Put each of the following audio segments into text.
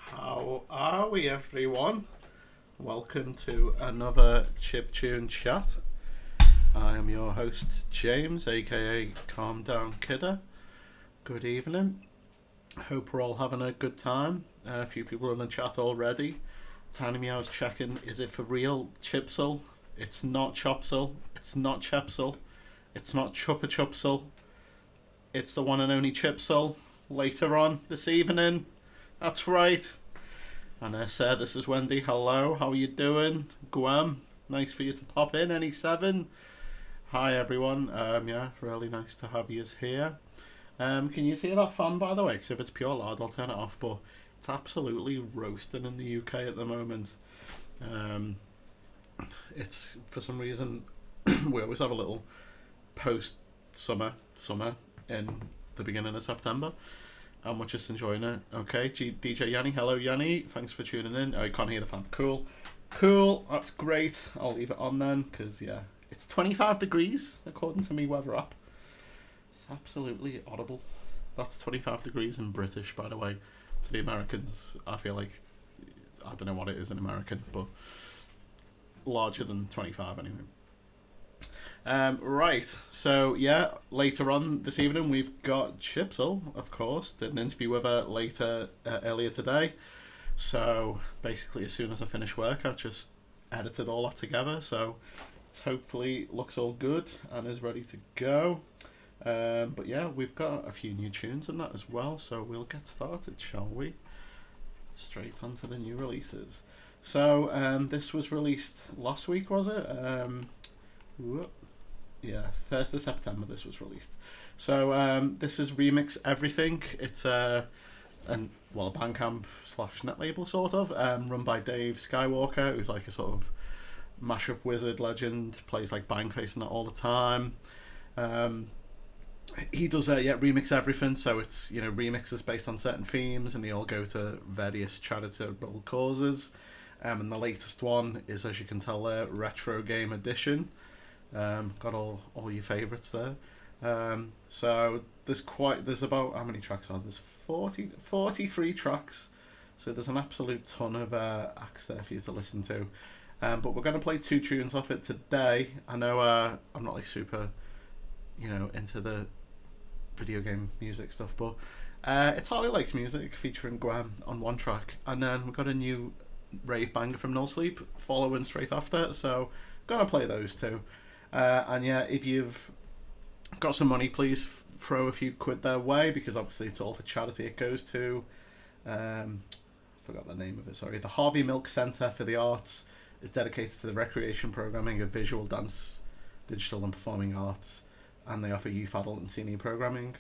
How are we, everyone? Welcome to another chiptune.chat. I am your host, James, aka CalmDownKidder. Good evening. Hope we're all having a good time. A few people in the chat already. Tiny Meow's checking, is it for real, Chipzel? It's not Chopzel. It's not Chepzel. It's not Chupa Chupzel. It's the one and only Chipzel. Later on this evening. That's right. And this is Wendy. Hello, how are you doing? gwEm, nice for you to pop in. NE7. Hi everyone. Yeah, really nice to have you here. Can you see that fan, by the way? Because if it's pure loud, I'll turn it off. But it's absolutely roasting in the UK at the moment. It's, for some reason, we always have a little post-summer in the beginning of September. And we're just enjoying it. Okay, DJ Yanni. Hello, Yanni. Thanks for tuning in. Oh, you can't hear the fan. Cool. That's great. I'll leave it on then, because, yeah, it's 25 degrees, according to me weather app. It's absolutely audible. That's 25 degrees in British, by the way. To the Americans, I feel like, I don't know what it is in American, but larger than 25 anyway. Right, so yeah, later on this evening we've got Chipzel, of course. Did an interview with her earlier today. So basically, as soon as I finish work, I just edited all that together. So it hopefully looks all good and is ready to go. But yeah, we've got a few new tunes in that as well. So we'll get started, shall we? Straight onto the new releases. So this was released last week, was it? Yeah, 1st of September this was released. So this is Remix Everything. It's a Bandcamp / net label sort of, run by Dave Skywalker, who's like a sort of mashup wizard legend, plays like Bangface and that all the time. He does Remix Everything, so it's, you know, remixes based on certain themes, and they all go to various charitable causes. And the latest one is, as you can tell there, Retro Game Edition. Got all your favourites there. So there's about, how many tracks are there? There's 43 tracks. So there's an absolute ton of acts there for you to listen to. But we're going to play 2 tunes off it today. I know I'm not like super, you know, into the video game music stuff, but it's HarleyLikesMusic featuring gwEm on one track. And then we've got a new rave banger from Nullsleep following straight after. So going to play those 2. And yeah, if you've got some money, please throw a few quid their way, because obviously it's all for charity. It goes to, forgot the name of it, sorry. The Harvey Milk Centre for the Arts is dedicated to the recreation programming of visual, dance, digital and performing arts, and they offer youth, adult and senior programming.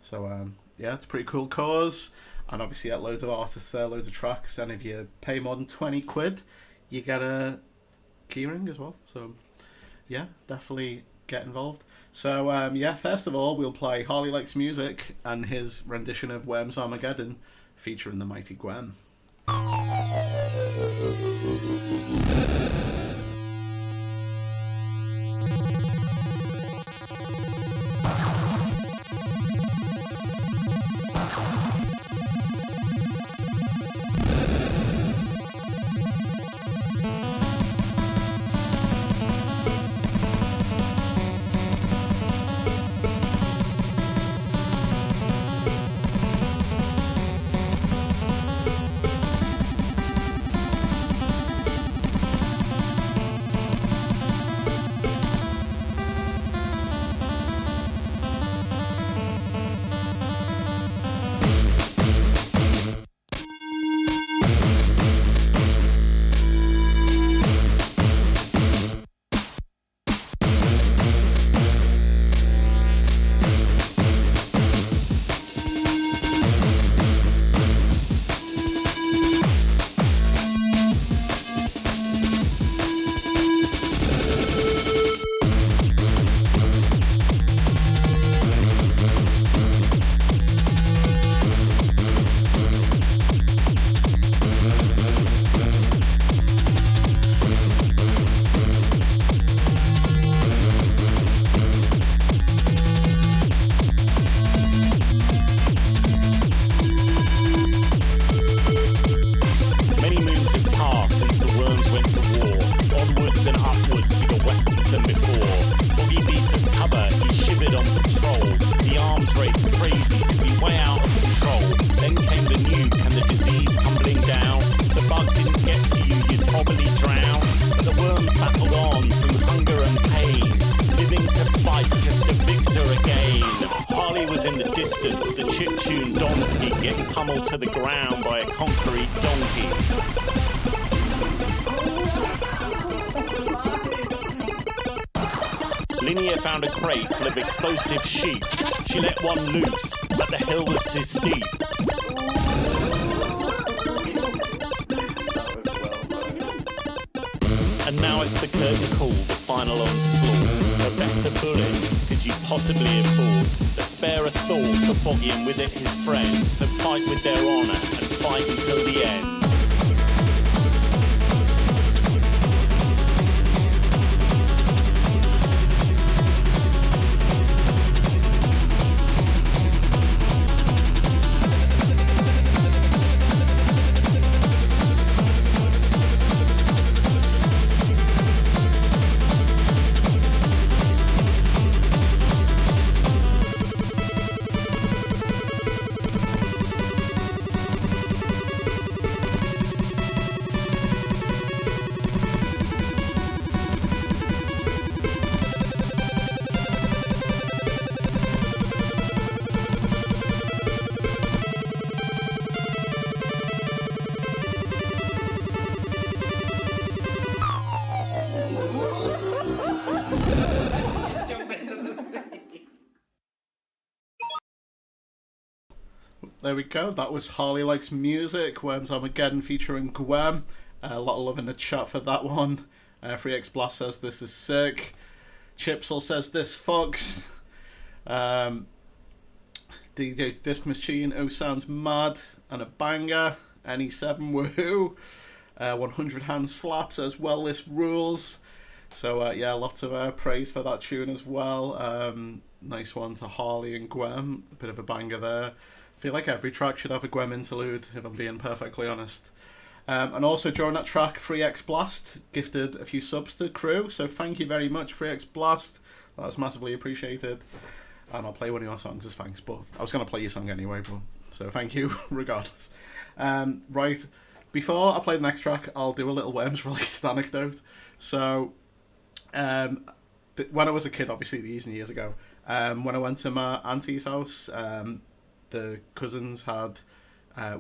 So yeah, it's a pretty cool cause, and obviously you get loads of artists there, loads of tracks, and if you pay more than 20 quid, you get a keyring as well. So yeah, definitely get involved. So yeah, first of all, we'll play HarleyLikesMusic and his rendition of gwEm's Armageddon, featuring the mighty gwEm. Found a crate full of explosive sheep. She let one loose, but the hill was too steep. And now it's the curtain call, the final onslaught. A better bullet could you possibly afford? But spare a thought for Foggy and with it his friends. So fight with their honour and fight until the end. There we go, that was HarleyLikesMusic, gwEm's Armageddon featuring gwEm. A lot of love in the chat for that one. 3X Blast says this is sick. Chipzel says this fucks. DJ Disc Machine, oh sounds mad, and a banger. NE7, woohoo. 100 hand slaps as well, this rules. So yeah, lots of praise for that tune as well. Nice one to Harley and gwEm, a bit of a banger there. I feel like every track should have a gwEm interlude, if I'm being perfectly honest. And also during that track, 3X Blast gifted a few subs to the crew, so thank you very much, 3X Blast. That's massively appreciated. And I'll play one of your songs as thanks, but I was going to play your song anyway, but so thank you regardless. Right, before I play the next track, I'll do a little Worms related anecdote. So, when I was a kid, obviously these years ago, when I went to my auntie's house, the cousins had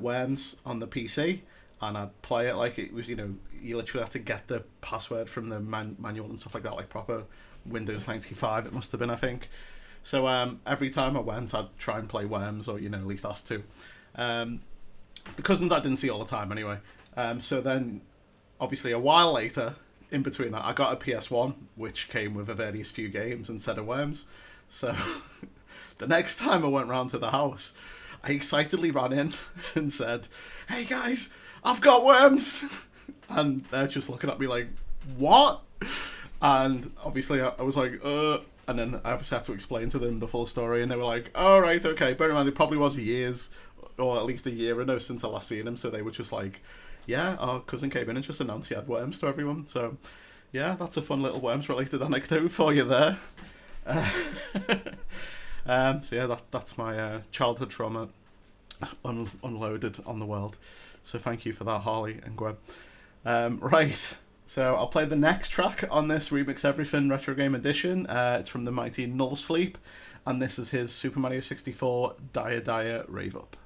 Worms on the PC, and I'd play it like it was, you know, you literally have to get the password from the manual and stuff like that, like proper Windows 95 it must have been, I think. So every time I went, I'd try and play worms, or at least ask to. The cousins I didn't see all the time anyway. So then, obviously, a while later, in between that, I got a PS1, which came with a various few games instead of worms. So the next time I went round to the house, I excitedly ran in and said, "Hey guys, I've got worms!" And they're just looking at me like, "What?" And obviously I was like, and then I obviously had to explain to them the full story, and they were like, "Oh, right, okay." Bear in mind, it probably was years, or at least a year ago since I last seen him, so they were just like, "Yeah, our cousin came in and just announced he had worms to everyone." So, yeah, that's a fun little worms-related anecdote for you there. So yeah, that's my childhood trauma unloaded on the world. So thank you for that, Harley and gwEm. Right, so I'll play the next track on this Remix Everything Retro Game Edition. It's from the mighty Nullsleep, and this is his Super Mario 64 Dia Dia Rave Up.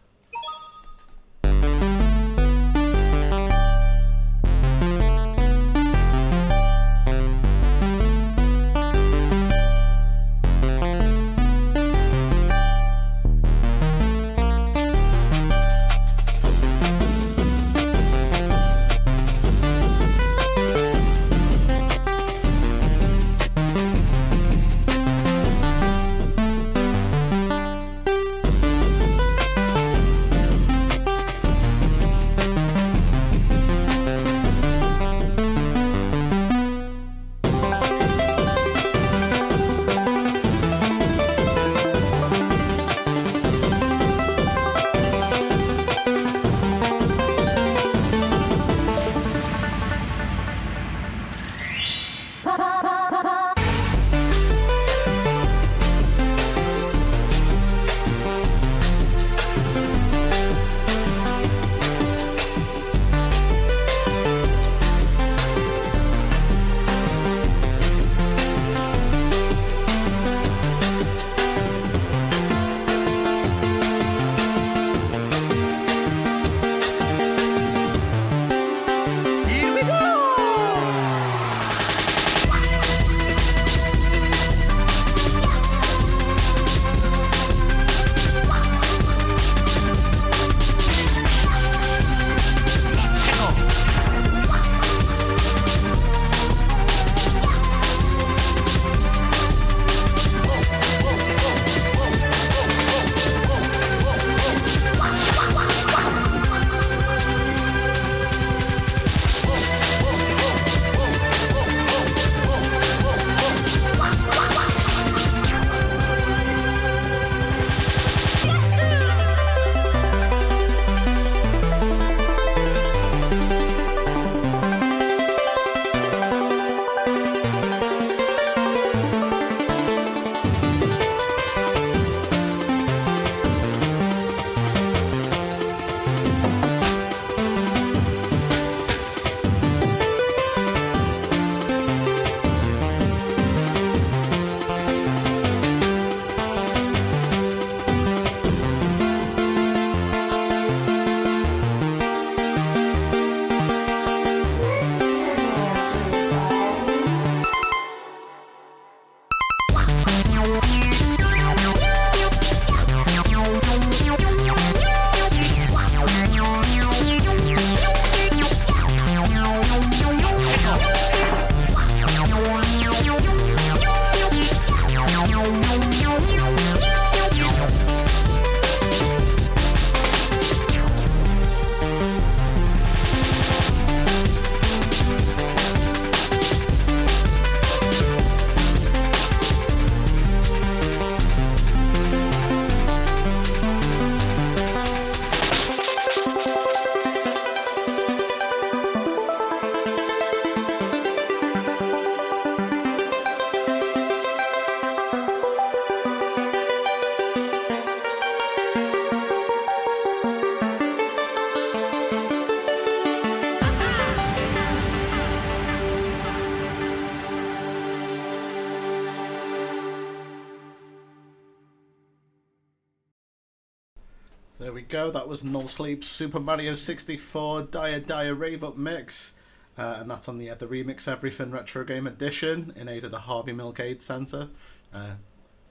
There we go, that was Nullsleep's Super Mario 64 Dia Dia Rave Up Mix. And that's on the Remix Everything Retro Game Edition in aid of the Harvey Milk Aid Centre.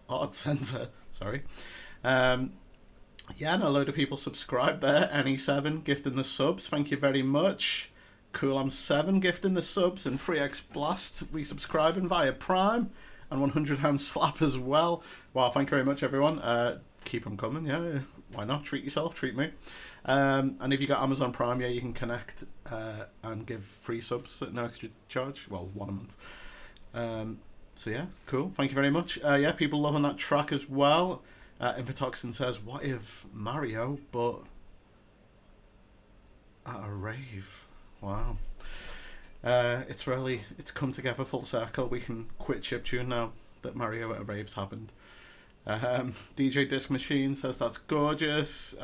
Art Center. Sorry. Yeah, and a load of people subscribed there. NE7 gifting the subs. Thank you very much. Cool, I'm 7 gifting the subs, and 3x Blast resubscribing via Prime, and 100 hand slap as well. Wow, thank you very much, everyone. Keep them coming, yeah. Why not? Treat yourself, treat me. And if you got Amazon Prime, yeah, you can connect and give free subs at no extra charge. Well, 1 a month. So yeah, cool. Thank you very much. Yeah, people loving that track as well. Infotoxin says, what if Mario, but at a rave? Wow. It's come together full circle. We can quit chiptune now that Mario at a rave's happened. DJ Disc Machine says that's gorgeous.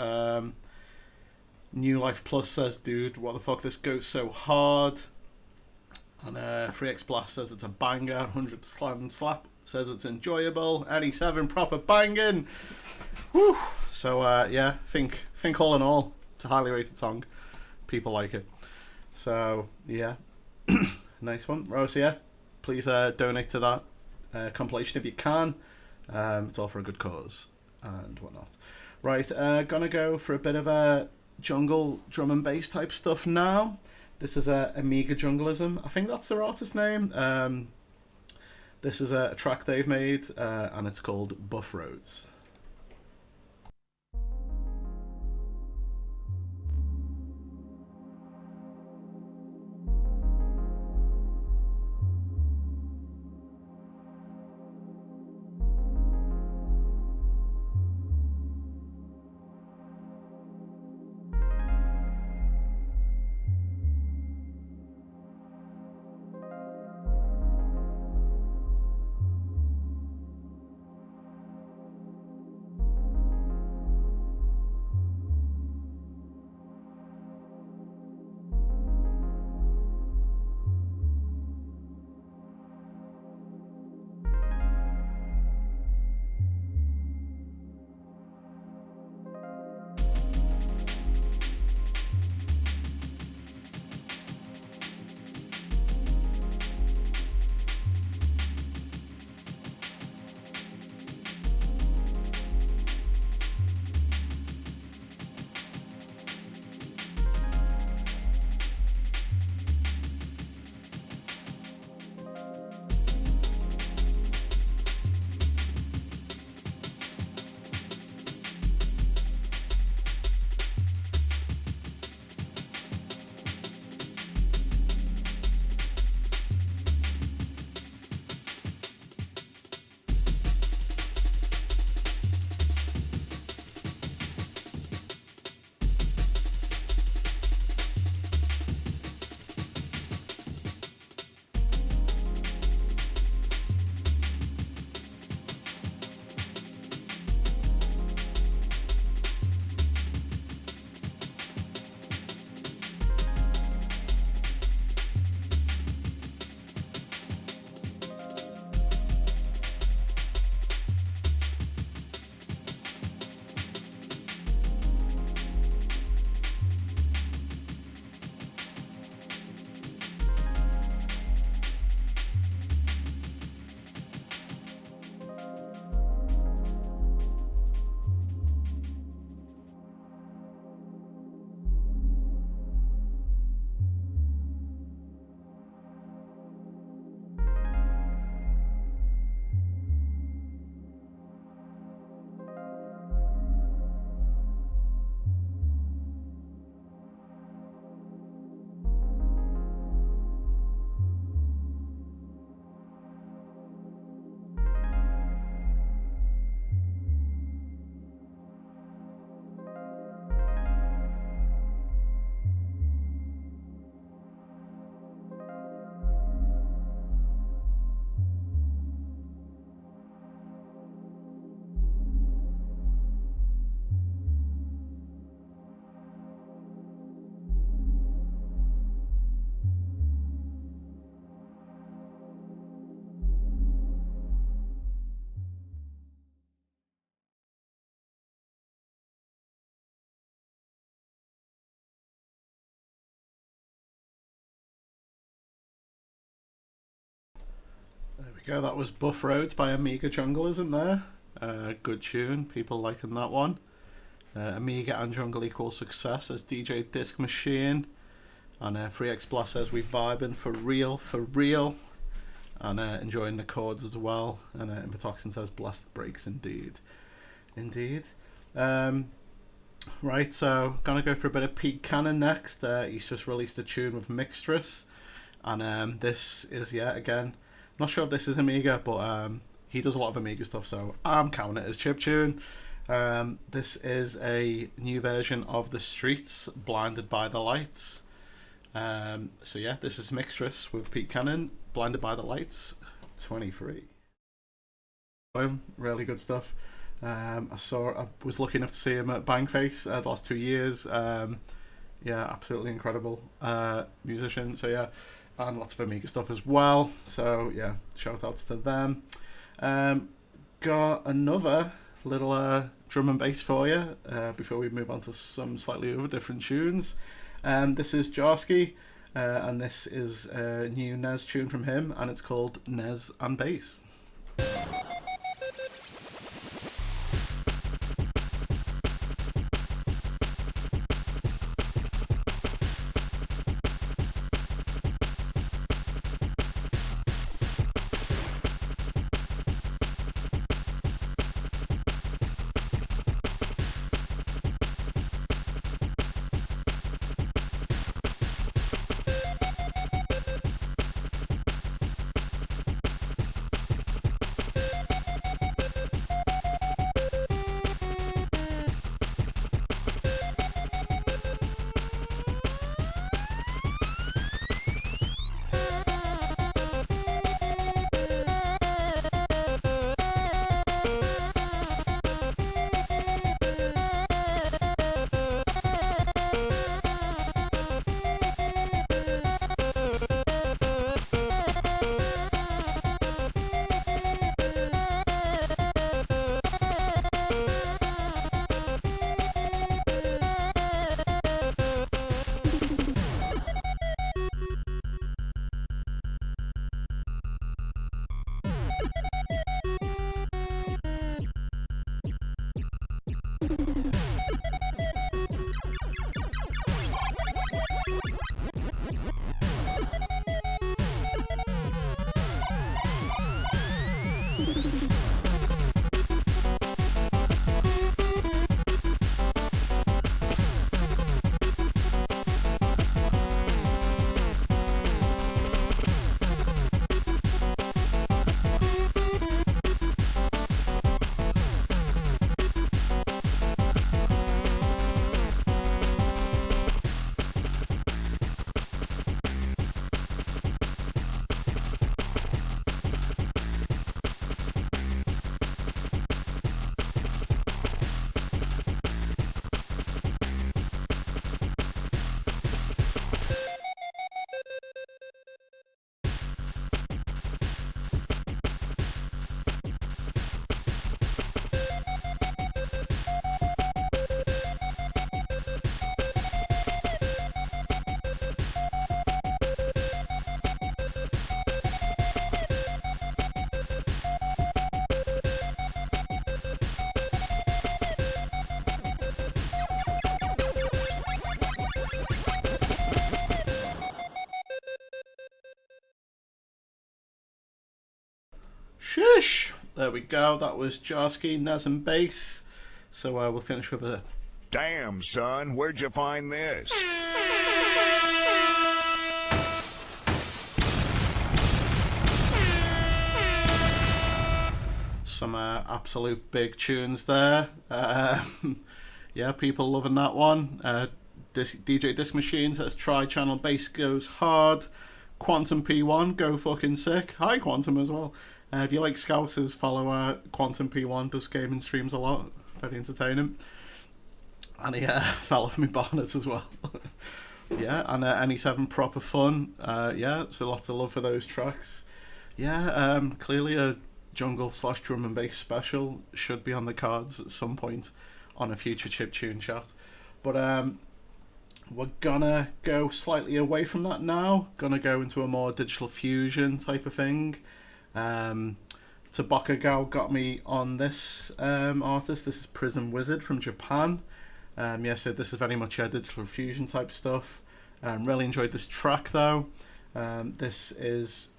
New Life Plus says, dude, what the fuck, this goes so hard. And 3x Blast says it's a banger. 100 Slam Slap says it's enjoyable. NE7 proper banging. Whew. So yeah, think all in all, it's a highly rated song. People like it. So yeah, nice one. Rose, yeah, please donate to that compilation if you can. It's all for a good cause and whatnot. Right, gonna go for a bit of a jungle drum and bass type stuff now. This is Amiga Junglism. I think that's their artist name. This is a track they've made, and it's called Buff Rhodes. we go. That was Buff Roads by Amiga Junglism there. Good tune. People liking that one. Amiga and Jungle equals success as DJ Disc Machine. And FreeX Blast says we vibing for real. And enjoying the chords as well. And Impotoxin says blessed breaks indeed. Right, so gonna go for a bit of Pete Cannon next. He's just released a tune with Mixtress. And this is, again, not sure if this is Amiga, but he does a lot of Amiga stuff, so I'm counting it as chiptune. This is a new version of The Streets, Blinded by the Lights. So yeah, this is Mixtress with Pete Cannon, Blinded by the Lights, 23. Really good stuff. I was lucky enough to see him at Bangface the last 2 years. Yeah, absolutely incredible musician. So yeah, and lots of Amiga stuff as well. So yeah, shout outs to them. Got another little drum and bass for you before we move on to some slightly other different tunes. This is Jarskie, and this is a new NES tune from him, and it's called NES and Bass. Shush! There we go. That was Jarskie, NES and Bass. So we'll finish with a... Damn, son, where'd you find this? Some absolute big tunes there. Yeah, people loving that one. DJ Disc Machine says tri-channel bass goes hard. Quantum P1, go fucking sick. Hi Quantum as well. If you like Scousers, follow Quantum P1, does gaming streams a lot. Very entertaining. And he fell off my bonnet as well. Yeah, and NE7 proper fun. Yeah, so lots of love for those tracks. Yeah, clearly a jungle/drum and bass special should be on the cards at some point on a future chiptune.chat. But we're gonna go slightly away from that now. Gonna go into a more digital fusion type of thing. Tobokegao got me on this artist. This is Prizm Wizard from Japan. So this is very much digital fusion type stuff. Really enjoyed this track though. This is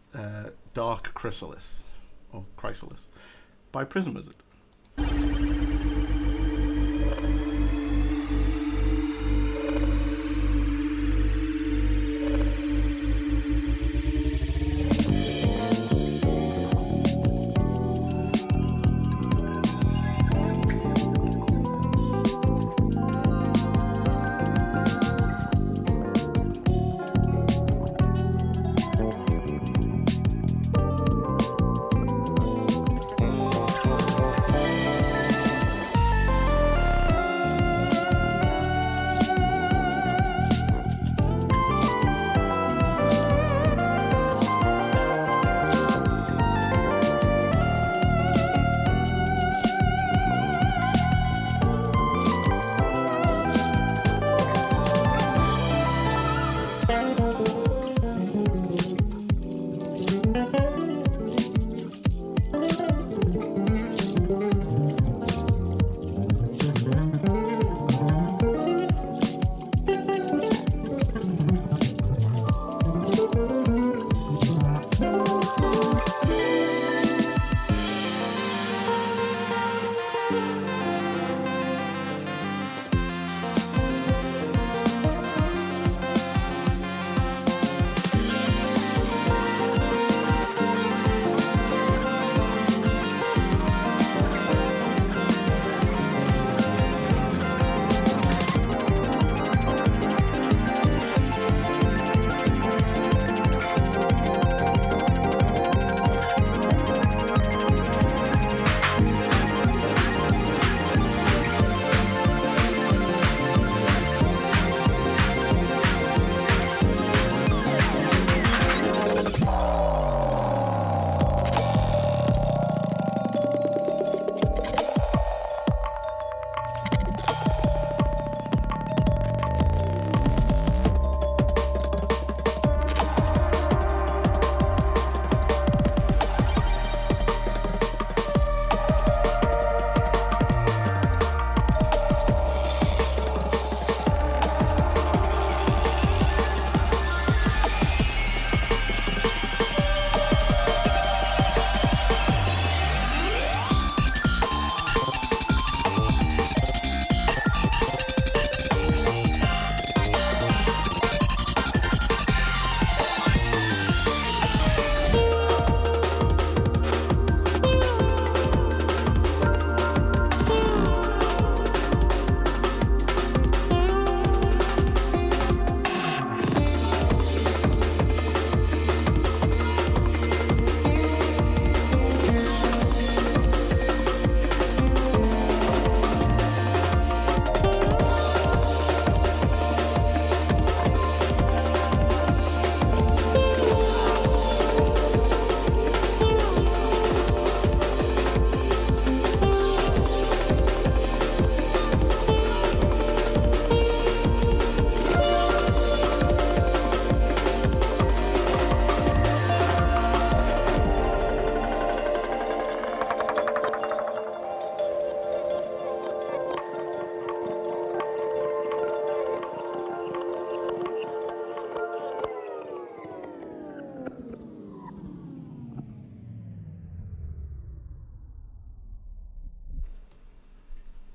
Dark Chrysalis, or Chrysalis, by Prizm Wizard.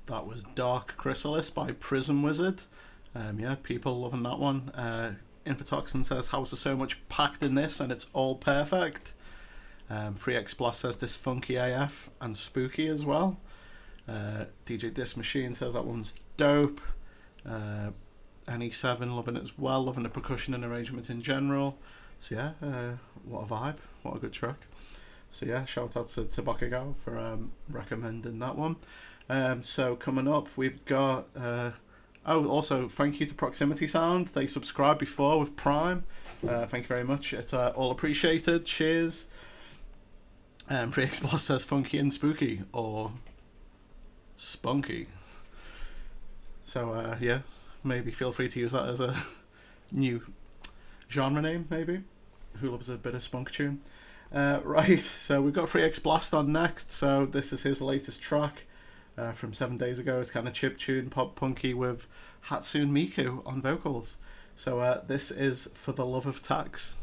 That was Dark Chrysalis by Prizm Wizard. People loving that one. Infotoxin says, how's there so much packed in this and it's all perfect? FreeX Blast says, this funky AF and spooky as well. DJ Disc Machine says that one's dope. NE7 loving it as well, loving the percussion and arrangement in general. So yeah, what a vibe, what a good track. So yeah, shout out to Tobokegao for recommending that one. So coming up, we've got also thank you to Proximity Sound. They subscribed before with Prime. Thank you very much. It's all appreciated. Cheers. Free Explore says funky and spooky or spunky. So yeah, maybe feel free to use that as a new genre name. Maybe who loves a bit of spunk tune. Right, so we've got 3X Blast on next. So this is his latest track from 7 days ago. It's kind of chiptune, pop punky with Hatsune Miku on vocals. So this is For the Love of Tax.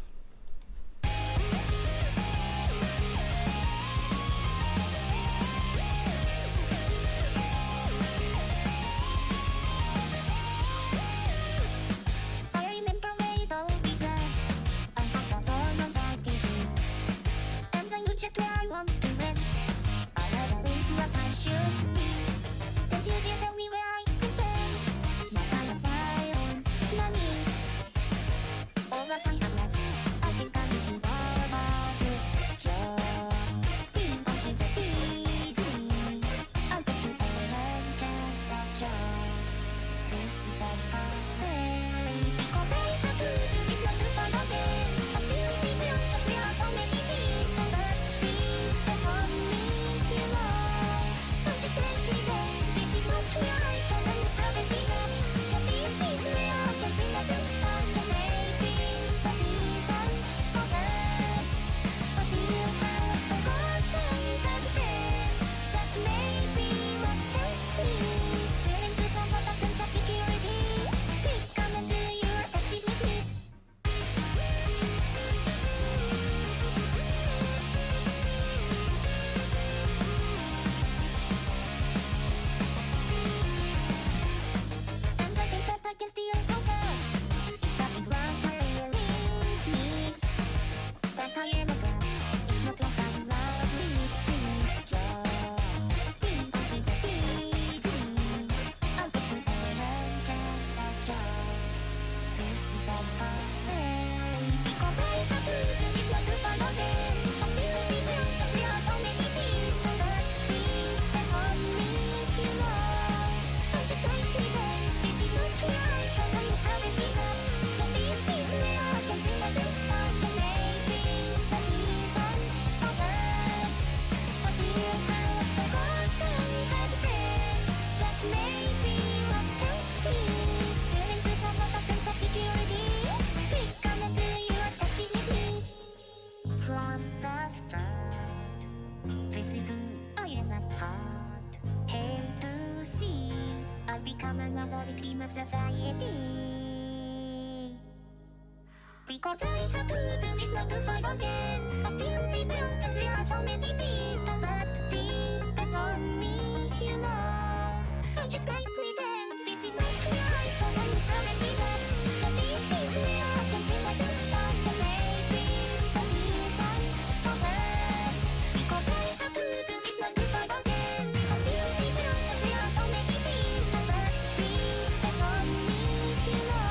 Because I have to do this not to fight again. I still remember that there are so many people that depend on me, you know. I just can't pretend this is not life, so I'm gonna give up. But this is where I can feel myself start to maybe that isn't so bad. Because I have to do this not to fight again. I still remember that there are so many people that depend on me, you know.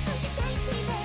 I just can't pretend.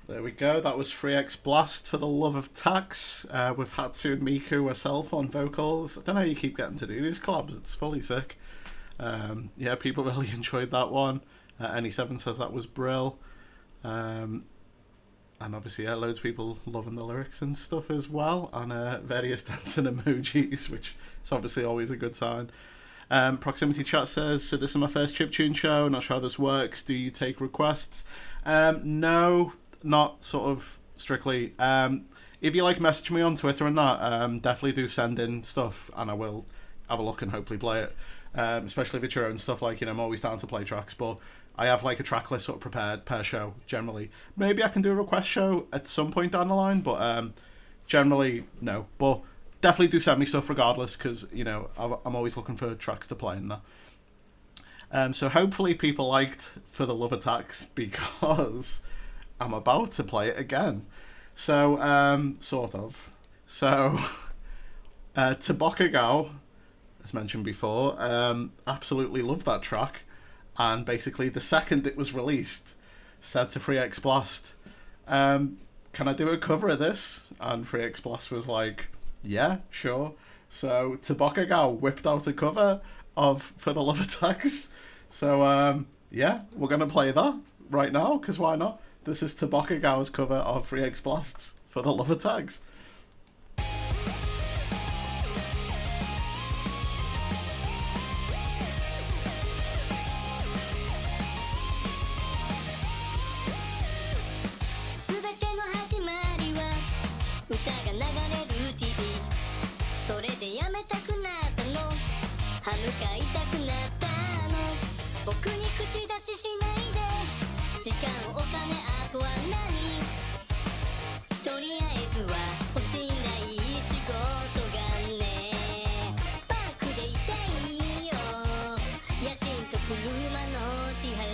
There we go, that was 3X Blast For the Love of Tax with Hatsune Miku herself on vocals. I don't know how you keep getting to do these collabs, it's fully sick. Yeah, people really enjoyed that one. NE7 says that was brill. And obviously, yeah, loads of people loving the lyrics and stuff as well, and various dancing emojis, which is obviously always a good sign. Proximity Chat says, so this is my first chiptune show, not sure how this works. Do you take requests? No, not sort of strictly. If you like message me on Twitter and that, definitely do send in stuff and I will have a look and hopefully play it. Especially if it's your own stuff, like, you know, I'm always down to play tracks, but I have like a track list sort of prepared per show generally. Maybe I can do a request show at some point down the line, but generally no. But definitely do send me stuff regardless, because, you know, I'm always looking for tracks to play in that. So hopefully people liked For the Love of Tax, because I'm about to play it again. So, sort of. So, Tobokegao as mentioned before. Absolutely love that track. And basically, the second it was released, said to 3X Blast, can I do a cover of this? And 3X Blast was like, yeah, sure. So Tobokegao whipped out a cover of For the Love Attacks. So, yeah, we're going to play that right now, because why not? This is Tobokegao's cover of 3X Blast's For the Love Attacks. 歯向かいたくなったの僕に口出ししないで時間お金あとは何とりあえずは欲しない仕事がねバックでいたいよ家賃と車の支払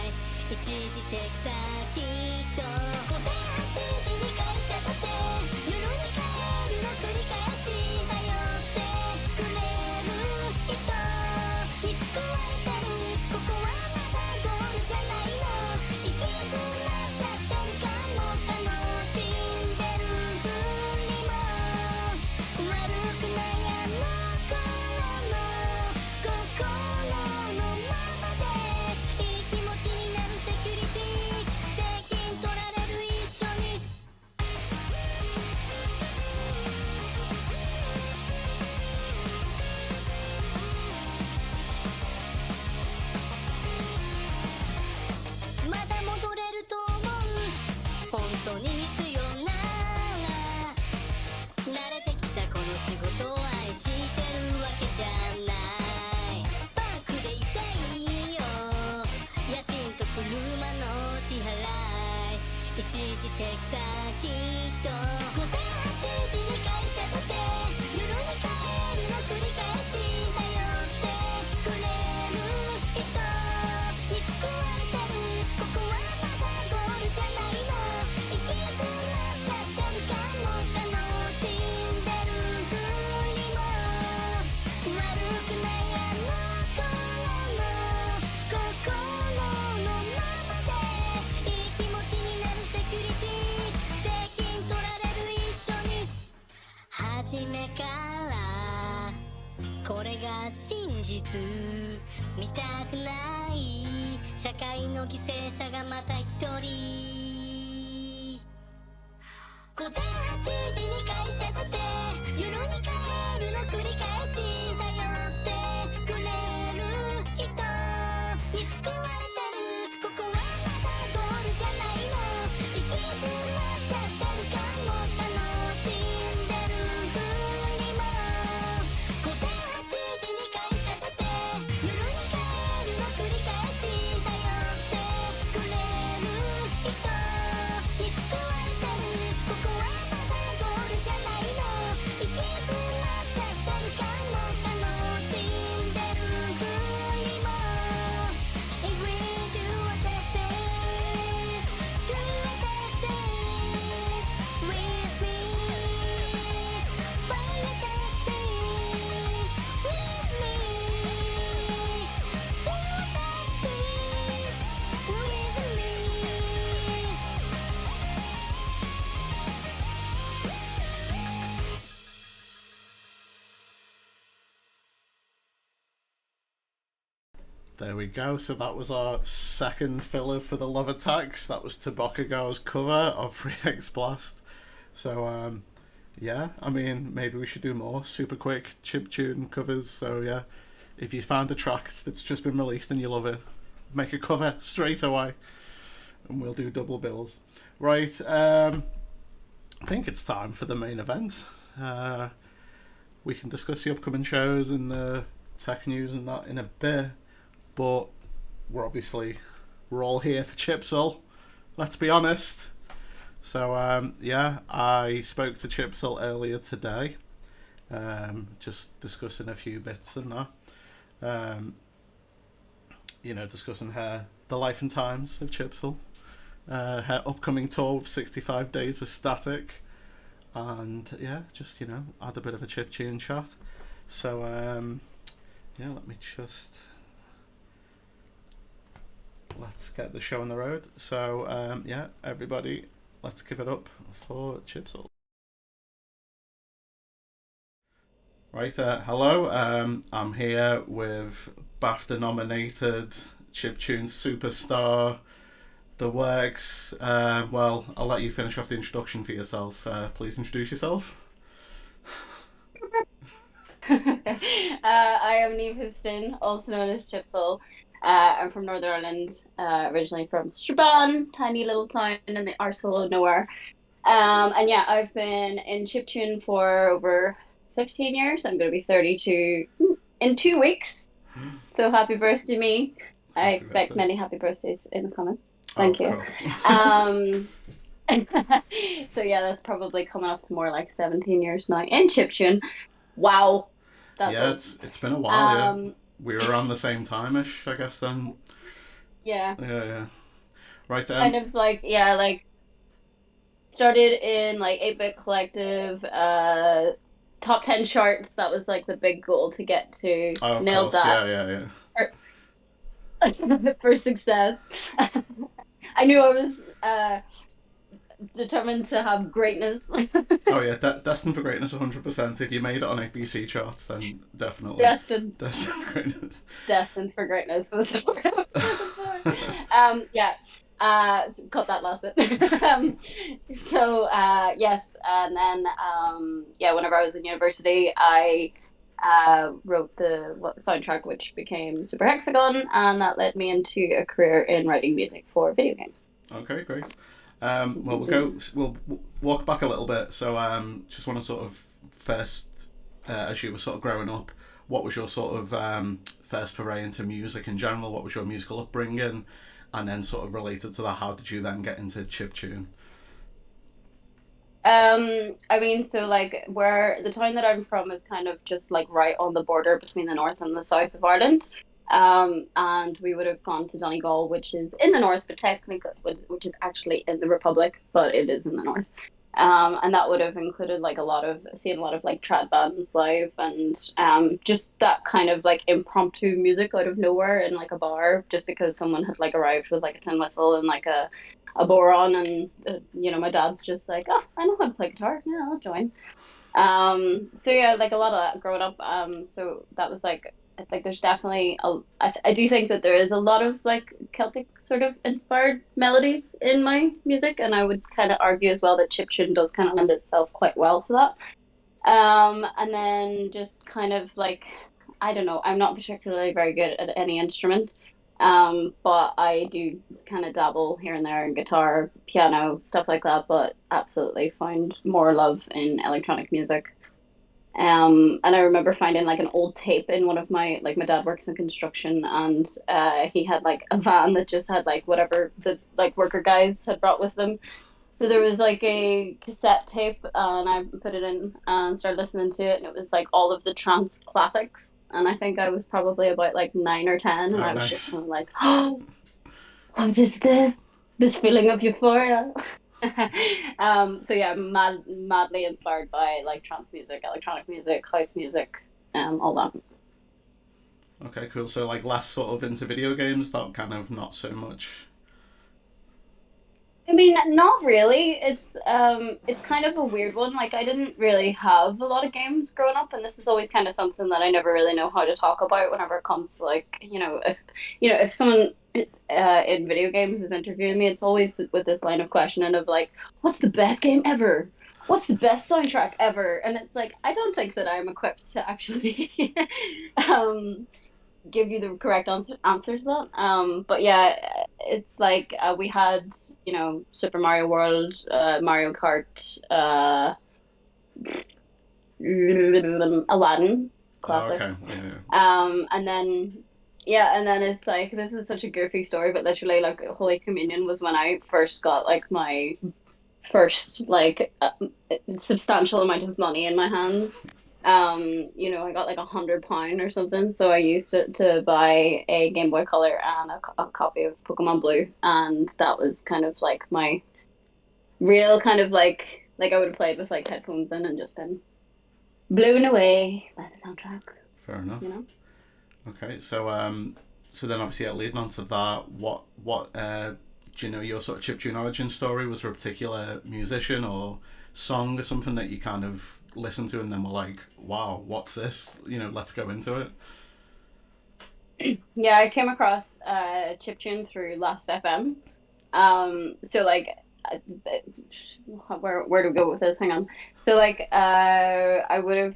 い一時手先と午前8時に会社立て夜に帰るの繰り返し頼ってくれる人に救われてるここはまだゴールじゃないの行きやすくなっちゃってるかも楽しんでるふりも悪くないあの頃の心のままでいい気持ちになるセキュリティ税金取られる一緒にまだ戻れると思う本当に必要なら慣れてきたこの仕事を愛してるわけじゃないバックでいたいよ家賃と車の支払い一時手先と午前8時に会社立て夜に帰るの繰り返し頼ってくれる人に救われてるここはまだゴールじゃないの行きやすくなっちゃってるかも楽しんでるふりも悪くないあの頃の心のままでいい気持ちになるセキュリティ税金取られる一緒に初めからこれが真実見たくない社会の犠牲者がまた一人午前8時に会社立て夜に帰るの繰り返し頼ってくれる人に救われてるここはまだゴールじゃないの行きやすくなっちゃってるかも楽しんでるふりも午前8時に会社立て夜に帰るの繰り返し頼ってくれる人に救われてるここはまだゴールじゃないの行きやすくなっちゃってるかも楽しんでるふりも If we do what I say do what I say with me find what I say with me do what I say with me 'There we go. So that was our second filler for the Love Attacks. That was Tobokegao's cover of 3X Blast. So, yeah, I mean, maybe we should do more super quick chiptune covers. So, yeah, if you found a track that's just been released and you love it, make a cover straight away. And we'll do double bills. Right, I think it's time for the main event. We can discuss the upcoming shows and the tech news and that in a bit. But we're all here for Chipzel, let's be honest. So yeah, I spoke to Chipzel earlier today, just discussing a few bits and that. You know, discussing the life and times of Chipzel, her upcoming tour of 65 Days of Static, and yeah, just, you know, had a bit of a chiptune chat. So yeah, let's get the show on the road. So yeah, everybody, let's give it up for Chipzel. Right, hello. I'm here with BAFTA-nominated chiptune superstar, the works. Well, I'll let you finish off the introduction for yourself. Please introduce yourself. I am Neve Houston, also known as Chipzel. I'm from Northern Ireland, originally from Strabane, tiny little town in the arsehole of nowhere. And yeah, I've been in chiptune for over 15 years. I'm going to be 32 in 2 weeks. So happy birthday to me. I expect birthday. many happy birthdays in the comments. Thank you. So yeah, that's probably coming up to more like 17 years now in chiptune. Wow. That's Yeah, old. it's been a while. Yeah, we were around the same time-ish, I guess. Then. Yeah. Yeah. Right. Kind of like, yeah, like started in like 8-Bit Collective, top 10 charts. That was like the big goal to get to. Oh, of Nailed course. that. Yeah. For success. I knew I was determined to have greatness. Oh yeah, destined for greatness 100%. If you made it on ABC charts, then definitely Destined for greatness. Destined for greatness was the word I was looking for. Yeah. Cut that last bit. Yes, and then yeah, whenever I was in university, I wrote the soundtrack which became Super Hexagon, and that led me into a career in writing music for video games. Okay, great. Well, we'll walk back a little bit. So, just want to sort of first, as you were sort of growing up, what was your sort of first foray into music in general? What was your musical upbringing? And then sort of related to that, how did you then get into chiptune? I mean, so like where the town that I'm from is kind of just like right on the border between the north and the south of Ireland. And we would have gone to Donegal, which is in the north, but technically, which is actually in the Republic, but it is in the north. And that would have included like seeing a lot of like trad bands live, and just that kind of like impromptu music out of nowhere in like a bar, just because someone had like arrived with like a tin whistle and like a boron, and my dad's just like, oh, I know how to play guitar, yeah, I'll join. So yeah, like a lot of that growing up. So that was like, I think there's definitely I do think that there is a lot of like Celtic sort of inspired melodies in my music, and I would kind of argue as well that chiptune does kind of lend itself quite well to that. And then just kind of like, I don't know, I'm not particularly very good at any instrument, but I do kind of dabble here and there in guitar, piano, stuff like that, but absolutely find more love in electronic music. And I remember finding like an old tape in one of my dad works in construction, and he had like a van that just had like whatever the like worker guys had brought with them. So there was like a cassette tape, and I put it in and started listening to it, and it was like all of the trance classics. And I think I was probably about like 9 or 10, and I was just kind of like, oh, what is this? This feeling of euphoria. So yeah, madly inspired by like trance music, electronic music, house music, all that. Okay, cool. So like last sort of into video games, that kind of not so much. I mean, not really. It's kind of a weird one. Like I didn't really have a lot of games growing up, and this is always kind of something that I never really know how to talk about whenever it comes to like, if someone in video games is interviewing me, it's always with this line of questioning of like, what's the best game ever? What's the best soundtrack ever? And it's like, I don't think that I'm equipped to actually give you the correct answers to that. But yeah, it's like we had, Super Mario World, Mario Kart, Aladdin, classic. Oh, okay. Yeah. And then it's like, this is such a goofy story, but literally like Holy Communion was when I first got like my first like substantial amount of money in my hands. I got like £100 or something, so I used it to buy a Game Boy Color and a copy of Pokemon Blue, and that was kind of like my real kind of like I would have played with like headphones in and just been blown away by the soundtrack. Fair enough. You know. Okay, so so then obviously leading on to that, what do you know your sort of chiptune origin story? Was there a particular musician or song or something that you kind of listened to and then were like, wow, what's this? You know, let's go into it. Yeah, I came across chiptune through Last FM. So like, where do we go with this? Hang on. So like, I would have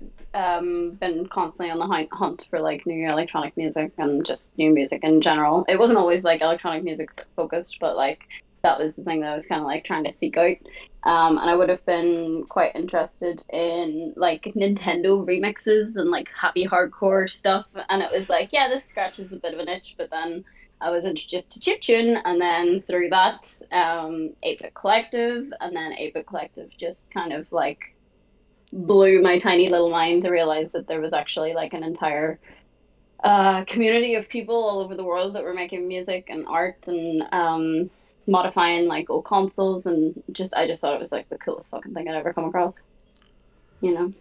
been constantly on the hunt for like new electronic music and just new music in general. It wasn't always like electronic music focused, but like that was the thing that I was kind of like trying to seek out. And I would have been quite interested in like Nintendo remixes and like happy hardcore stuff. And it was like, yeah, this scratches a bit of an itch, but then I was introduced to chiptune, and then through that, 8-Bit Collective, and then 8-Bit Collective just kind of like blew my tiny little mind to realize that there was actually like an entire community of people all over the world that were making music and art and modifying like old consoles, and I just thought it was like the coolest fucking thing I'd ever come across. You know.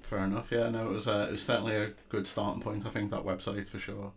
Fair enough. Yeah, no, it was certainly a good starting point. I think that website for sure.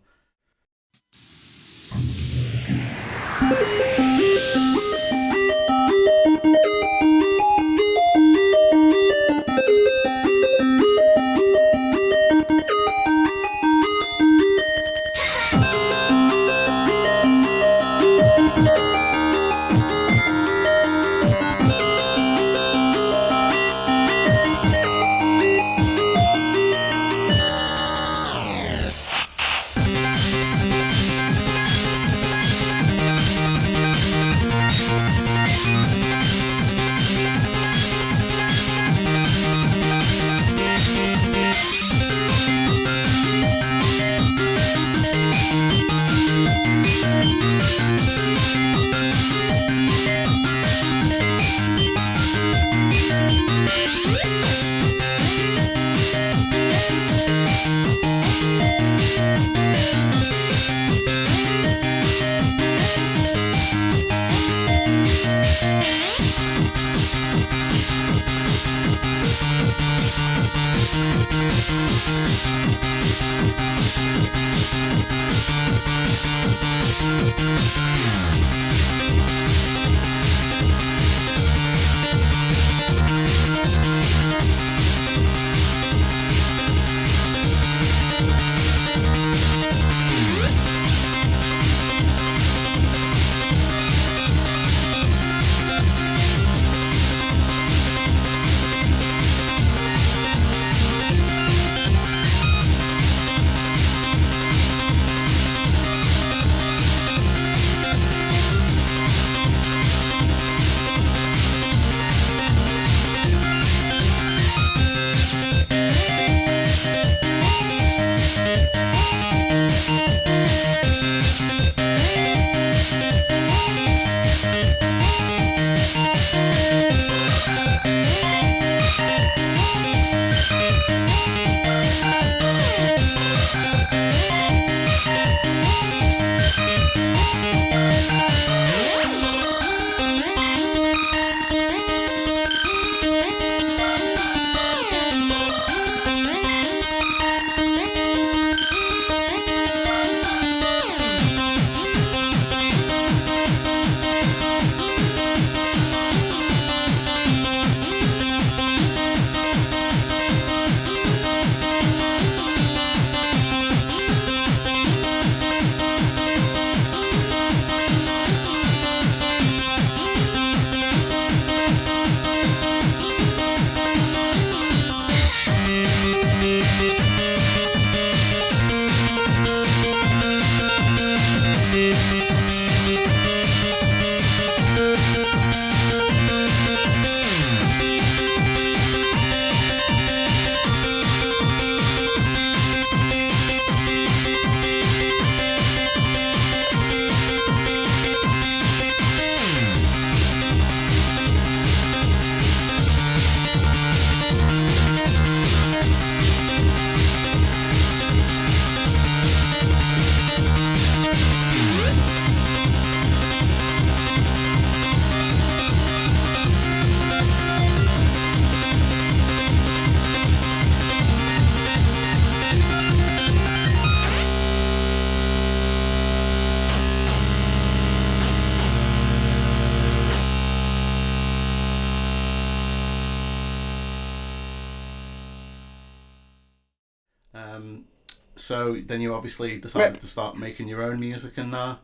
So then you obviously decided to start making your own music in there.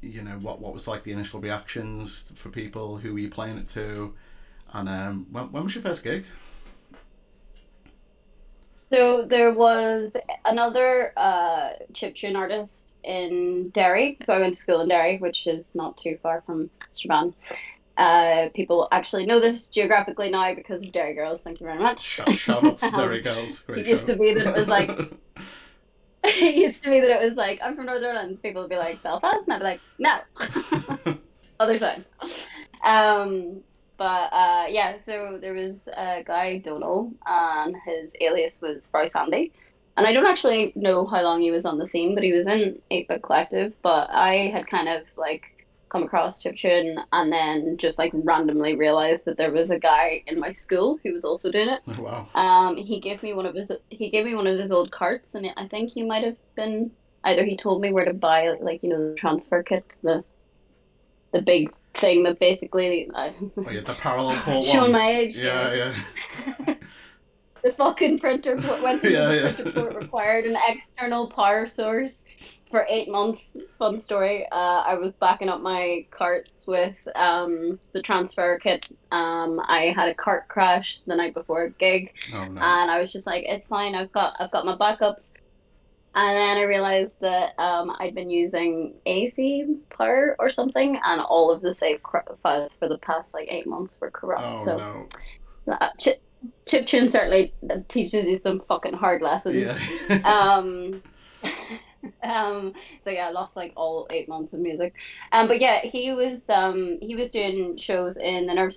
You know, what was like the initial reactions for people? Who were you playing it to? And when was your first gig? So there was another chiptune artist in Derry. So I went to school in Derry, which is not too far from Strabane. People actually know this geographically now because of Derry Girls. Thank you very much. Shout out to Derry Girls. Great It used show. to be that it was like it used to be that it was like, I'm from Northern Ireland. People would be like, Belfast, and I'd be like, no, other side. Yeah, so there was a guy, Donal, and his alias was Fry Sandy. And I don't actually know how long he was on the scene, but he was in 8-Bit Collective. But I had kind of like come across chiptune and then just like randomly realized that there was a guy in my school who was also doing it. Oh, wow. He gave me one of his old carts, and I think he might have been either he told me where to buy like, you know, the transfer kit, the big thing that basically Oh yeah, the parallel port showing one. my age. Yeah. The fucking printer went through the printer port, required an external power source for 8 months. Fun story. I was backing up my carts with the transfer kit. I had a cart crash the night before a gig, Oh no. and I was just like, it's fine. I've got my backups. And then I realized that I'd been using AC power or something, and all of the save files for the past like 8 months were corrupt. Oh So no. chiptune certainly teaches you some fucking hard lessons. Yeah. So yeah, I lost like all 8 months of music. But yeah, he was doing shows in the Nerve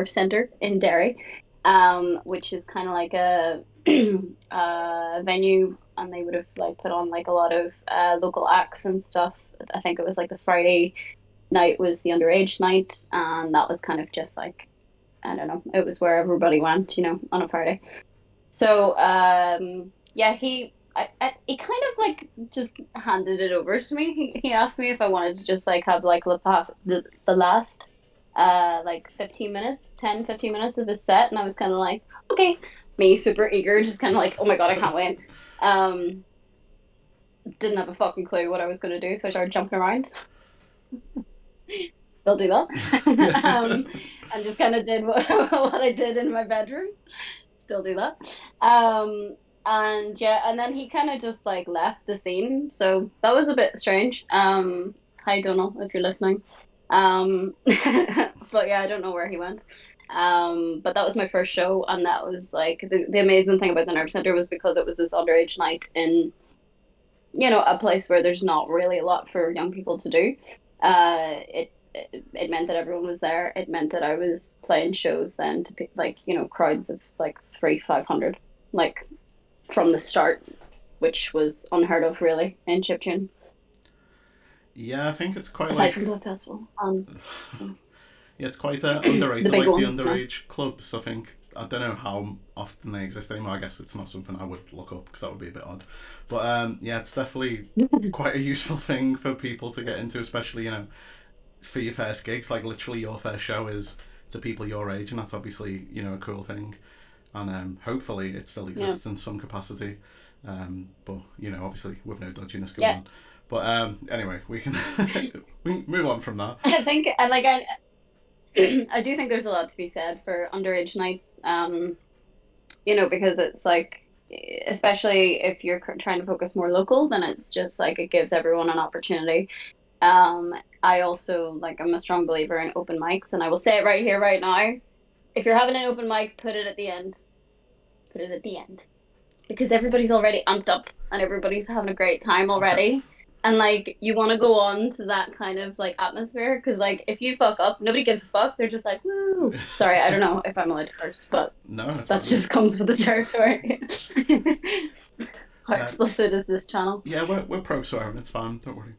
Center in Derry, which is kind of like a venue, and they would have like put on like a lot of local acts and stuff. I think it was like the Friday night was the underage night, and that was kind of just like, I don't know, it was where everybody went, you know, on a Friday. So yeah, he kind of like just handed it over to me. He asked me if I wanted to just like have like the last like 15 minutes of his set, and I was kind of like, okay. Me super eager, just kind of like, oh my god, I can't wait. Didn't have a fucking clue what I was going to do, so I started jumping around. Still do that. And just kind of did what I did in my bedroom. Still do that. And yeah, and then he kind of just like left the scene, so that was a bit strange. Hi Donal, if you're listening. But yeah, I don't know where he went. But that was my first show, and that was like the amazing thing about the Nerve Center was because it was this underage night in, you know, a place where there's not really a lot for young people to do. It meant that everyone was there. It meant that I was playing shows then to like, you know, crowds of like 300-500 like from the start, which was unheard of really in chiptune. Yeah, I think it's quite aside like from the festival. yeah, it's quite underrated, The like big the ones, underage clubs. I think I don't know how often they exist anymore. I guess it's not something I would look up because that would be a bit odd. But yeah, it's definitely quite a useful thing for people to get into, especially, you know, for your first gigs. Like literally, your first show is to people your age, and that's obviously, you know, a cool thing. And hopefully, it still exists in some capacity. But you know, obviously, with no dodginess going on. But anyway, we can we move on from that. I think, and like I do think there's a lot to be said for underage nights, you know, because it's like, especially if you're trying to focus more local, then it's just like it gives everyone an opportunity. I also, like, I'm a strong believer in open mics, and I will say it right here, right now. If you're having an open mic, put it at the end. Put it at the end. Because everybody's already amped up, and everybody's having a great time already. And, like, you want to go on to that kind of, like, atmosphere. Because, like, if you fuck up, nobody gives a fuck. They're just like, woo. Sorry, I don't know if I'm allowed to curse, but No, that just comes with the territory. How explicit is this channel? Yeah, we're pro swearing. It's fine. Don't worry.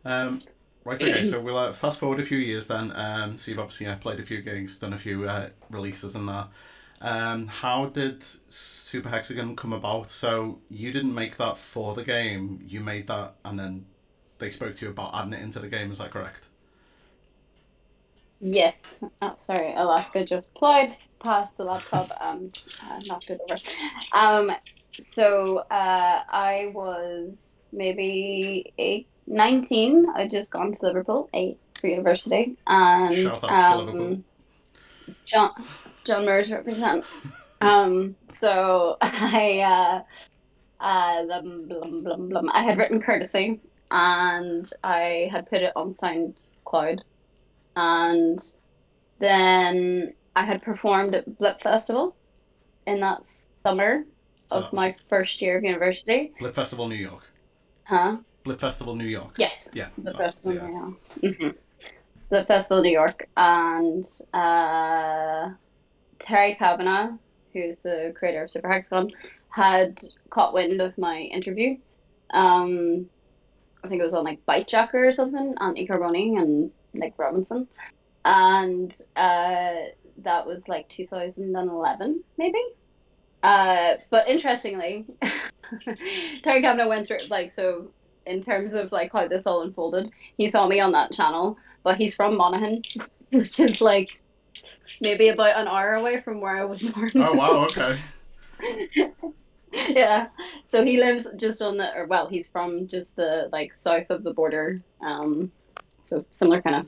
Right, okay, so we'll fast forward a few years then. So you've obviously played a few gigs, done a few releases and that. How did Super Hexagon come about? So you didn't make that for the game, you made that and then they spoke to you about adding it into the game, is that correct? Yes. Oh, sorry, Alaska just plied past the laptop and knocked it over. I was maybe 19. I'd just gone to Liverpool, for university, and Shout out to Liverpool. John Murs represent. So I had written Courtesy, and I had put it on SoundCloud, and then I had performed at Blip Festival in that summer of my first year of university. Blip Festival New York. Huh? Blip Festival New York. Yes. Yeah. Blip Festival New York. Mm-hmm. Blip Festival New York, and Terry Kavanagh, who's the creator of Super Hexagon, had caught wind of my interview. I think it was on like Bite Jacker or something, Anthony Carboni and Nick Robinson, and that was like 2011 maybe. But interestingly, Terry Kavanagh went through so in terms of like how this all unfolded. He saw me on that channel, but he's from Monaghan, which is like maybe about an hour away from where I was born. Oh wow, okay. Yeah, so he lives just on he's from just the like south of the border, so similar kind of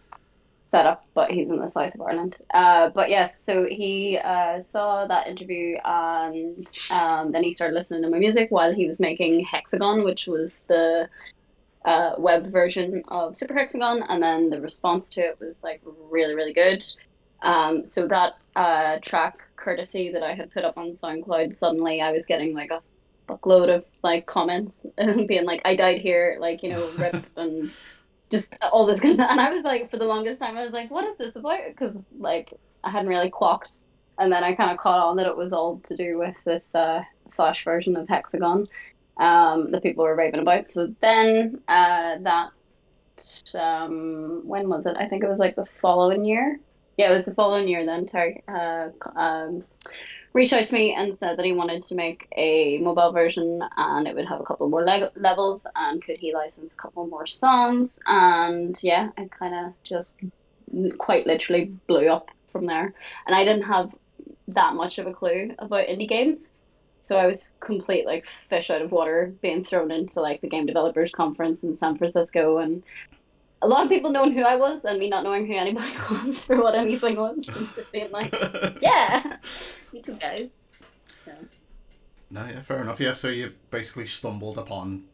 setup, but he's in the south of Ireland. But yeah, so he saw that interview, and then he started listening to my music while he was making Hexagon, which was the web version of Super Hexagon, and then the response to it was like really, really good. So that track Courtesy that I had put up on SoundCloud, suddenly I was getting like a fuckload of like comments and being like, I died here, like, you know, rip, and just all this kind of, and I was like, for the longest time I was like, what is this about? Because like I hadn't really clocked, and then I kind of caught on that it was all to do with this Flash version of Hexagon that people were raving about. So then when was it? I think it was like the following year. Yeah, it was the following year then. Terry reached out to me and said that he wanted to make a mobile version, and it would have a couple more levels, and could he license a couple more songs. And yeah, I kind of just quite literally blew up from there. And I didn't have that much of a clue about indie games, so I was complete like fish out of water, being thrown into like the game developers conference in San Francisco, and a lot of people knowing who I was and me not knowing who anybody was for what anything was, and just being like, yeah, me too, guys. So. No, yeah, fair enough. Yeah, so you basically stumbled upon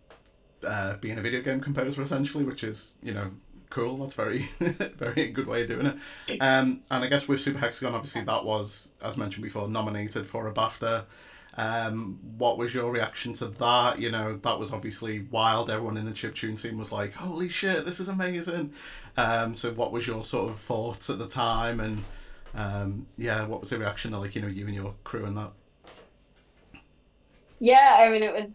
being a video game composer essentially, which is, you know, cool. That's very, very good way of doing it. And I guess with Super Hexagon, obviously that was, as mentioned before, nominated for a BAFTA. What was your reaction to that? You know, that was obviously wild. Everyone in the chiptune scene was like, holy shit, this is amazing. So what was your sort of thoughts at the time? And yeah, what was the reaction to, like, you know, you and your crew and that? Yeah, I mean, it was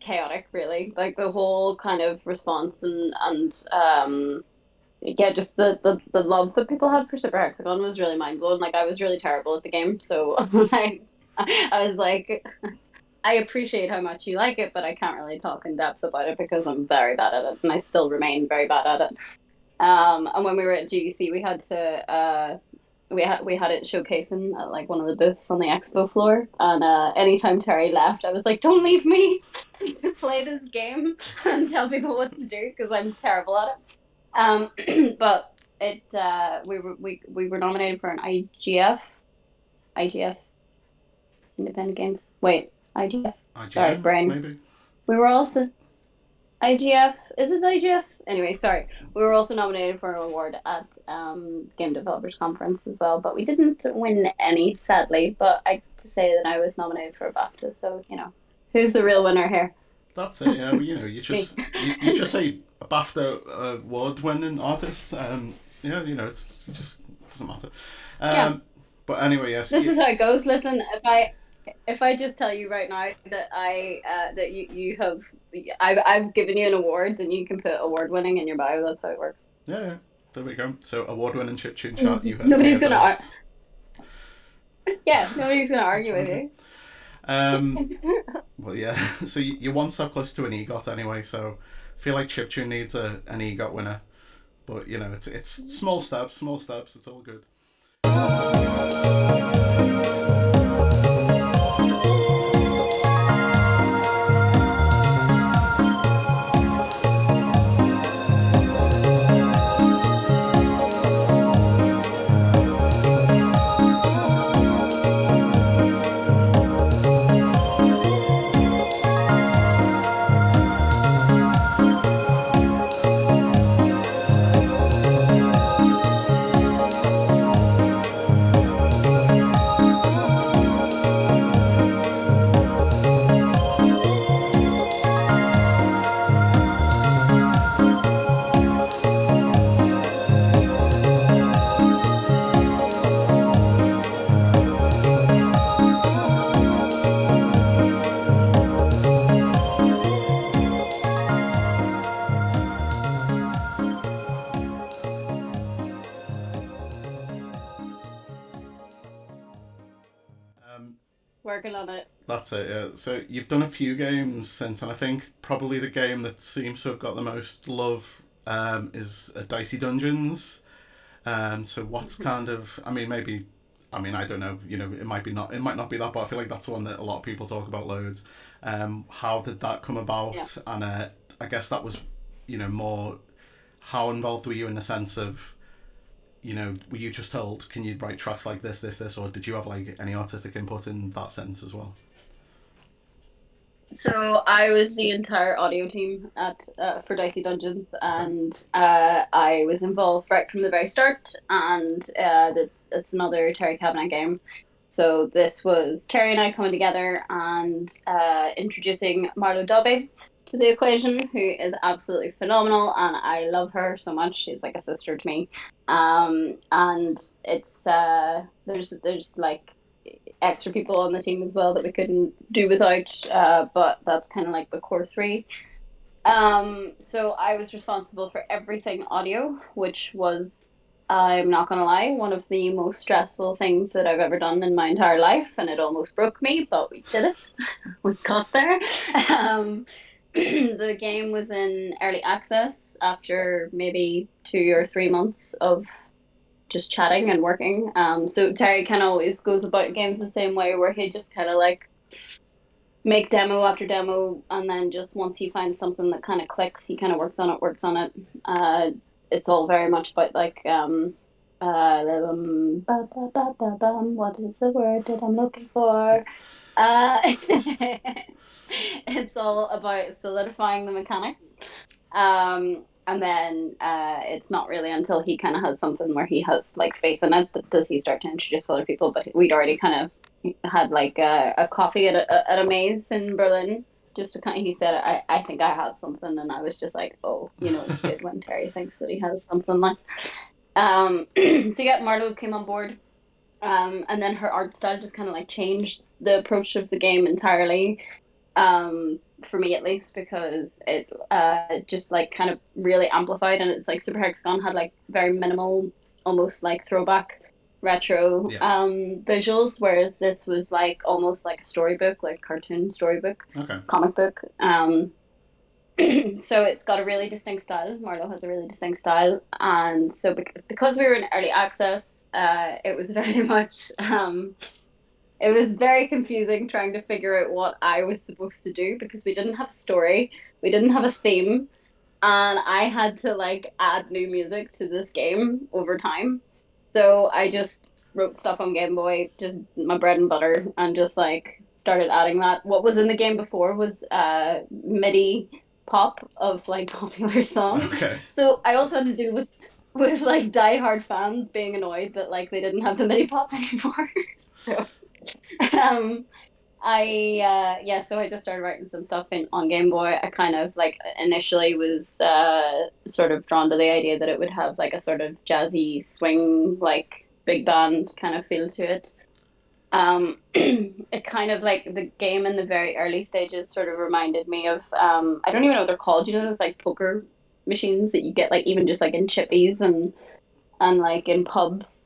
chaotic, really. Like the whole kind of response and yeah, just the love that people had for Super Hexagon was really mind blowing. Like I was really terrible at the game, so I was like, I appreciate how much you like it, but I can't really talk in depth about it because I'm very bad at it, and I still remain very bad at it. And when we were at GDC, we had to we had it showcasing at like one of the booths on the expo floor, and anytime Terry left, I was like, don't leave me to play this game and tell people what to do because I'm terrible at it. But it we were nominated for an IGF Independent Games. Wait, IGF. Sorry, brain. Maybe. We were also IGF. Is it IGF? Anyway, sorry. We were also nominated for an award at Game Developers Conference as well, but we didn't win any, sadly. But I to say that I was nominated for a BAFTA, so you know, who's the real winner here? That's it. Yeah, you know, you just you just say a BAFTA award-winning artist. Yeah, you know, it just doesn't matter. Yeah. But anyway, yes. This is how it goes. Listen, If I just tell you right now that that I've given you an award, then you can put award winning in your bio. That's how it works. Yeah, there we go. So award-winning chiptune.chat. You heard Nobody's me gonna. first. Yeah, nobody's gonna argue with you. Well, yeah. So you're one step close to an EGOT anyway. So I feel like chiptune needs an EGOT winner, but you know, it's small steps. It's all good. Working on it. That's it, yeah. So you've done a few games since, and I think probably the game that seems to have got the most love is Dicey Dungeons. So what's kind of, I mean, maybe, I mean, I don't know, you know, it might not be that, but I feel like that's one that a lot of people talk about loads. How did that come about? Yeah. And I guess that was, you know, more, how involved were you in the sense of, you know, were you just told, can you write tracks like this, or did you have like any artistic input in that sense as well? So I was the entire audio team at for Dicey Dungeons, and I was involved right from the very start. And it's another Terry Cabinet game. So this was Terry and I coming together and introducing Marlo Dobby to the equation, who is absolutely phenomenal, and I love her so much. She's like a sister to me. And it's there's like extra people on the team as well that we couldn't do without, but that's kind of like the core three. So I was responsible for everything audio, which was, I'm not gonna lie, one of the most stressful things that I've ever done in my entire life, and it almost broke me, but we did it. We got there. The game was in early access after maybe 2 or 3 months of just chatting and working. So Terry kind of always goes about games the same way, where he just kind of like make demo after demo, and then just once he finds something that kind of clicks, he kind of works on it. It's all very much about like what is the word that I'm looking for? It's all about solidifying the mechanics. And then it's not really until he kind of has something where he has like faith in it that does he start to introduce other people. But we'd already kind of had like a coffee at a maze in Berlin. Just to kind of, he said, I think I have something, and I was just like, oh, you know, it's good when Terry thinks that he has something like. So yeah, Marlo came on board, and then her art style just kind of like changed the approach of the game entirely. For me at least, because it just like kind of really amplified, and it's like Super Hexagon had like very minimal, almost like throwback retro visuals, whereas this was like almost like a storybook, like cartoon storybook, comic book. So it's got a really distinct style. Marlo has a really distinct style, and so because we were in early access, it was very much it was very confusing trying to figure out what I was supposed to do, because we didn't have a story, we didn't have a theme, and I had to like add new music to this game over time. So I just wrote stuff on Game Boy, just my bread and butter, and just like started adding that. What was in the game before was MIDI pop of like popular songs. Okay. So I also had to deal with like diehard fans being annoyed that like they didn't have the MIDI pop anymore. So so I just started writing some stuff on Game Boy. I kind of like initially was sort of drawn to the idea that it would have like a sort of jazzy swing, like big band kind of feel to it. It kind of like the game in the very early stages sort of reminded me of I don't even know what they're called. You know those like poker machines that you get like even just like in chippies and like in pubs.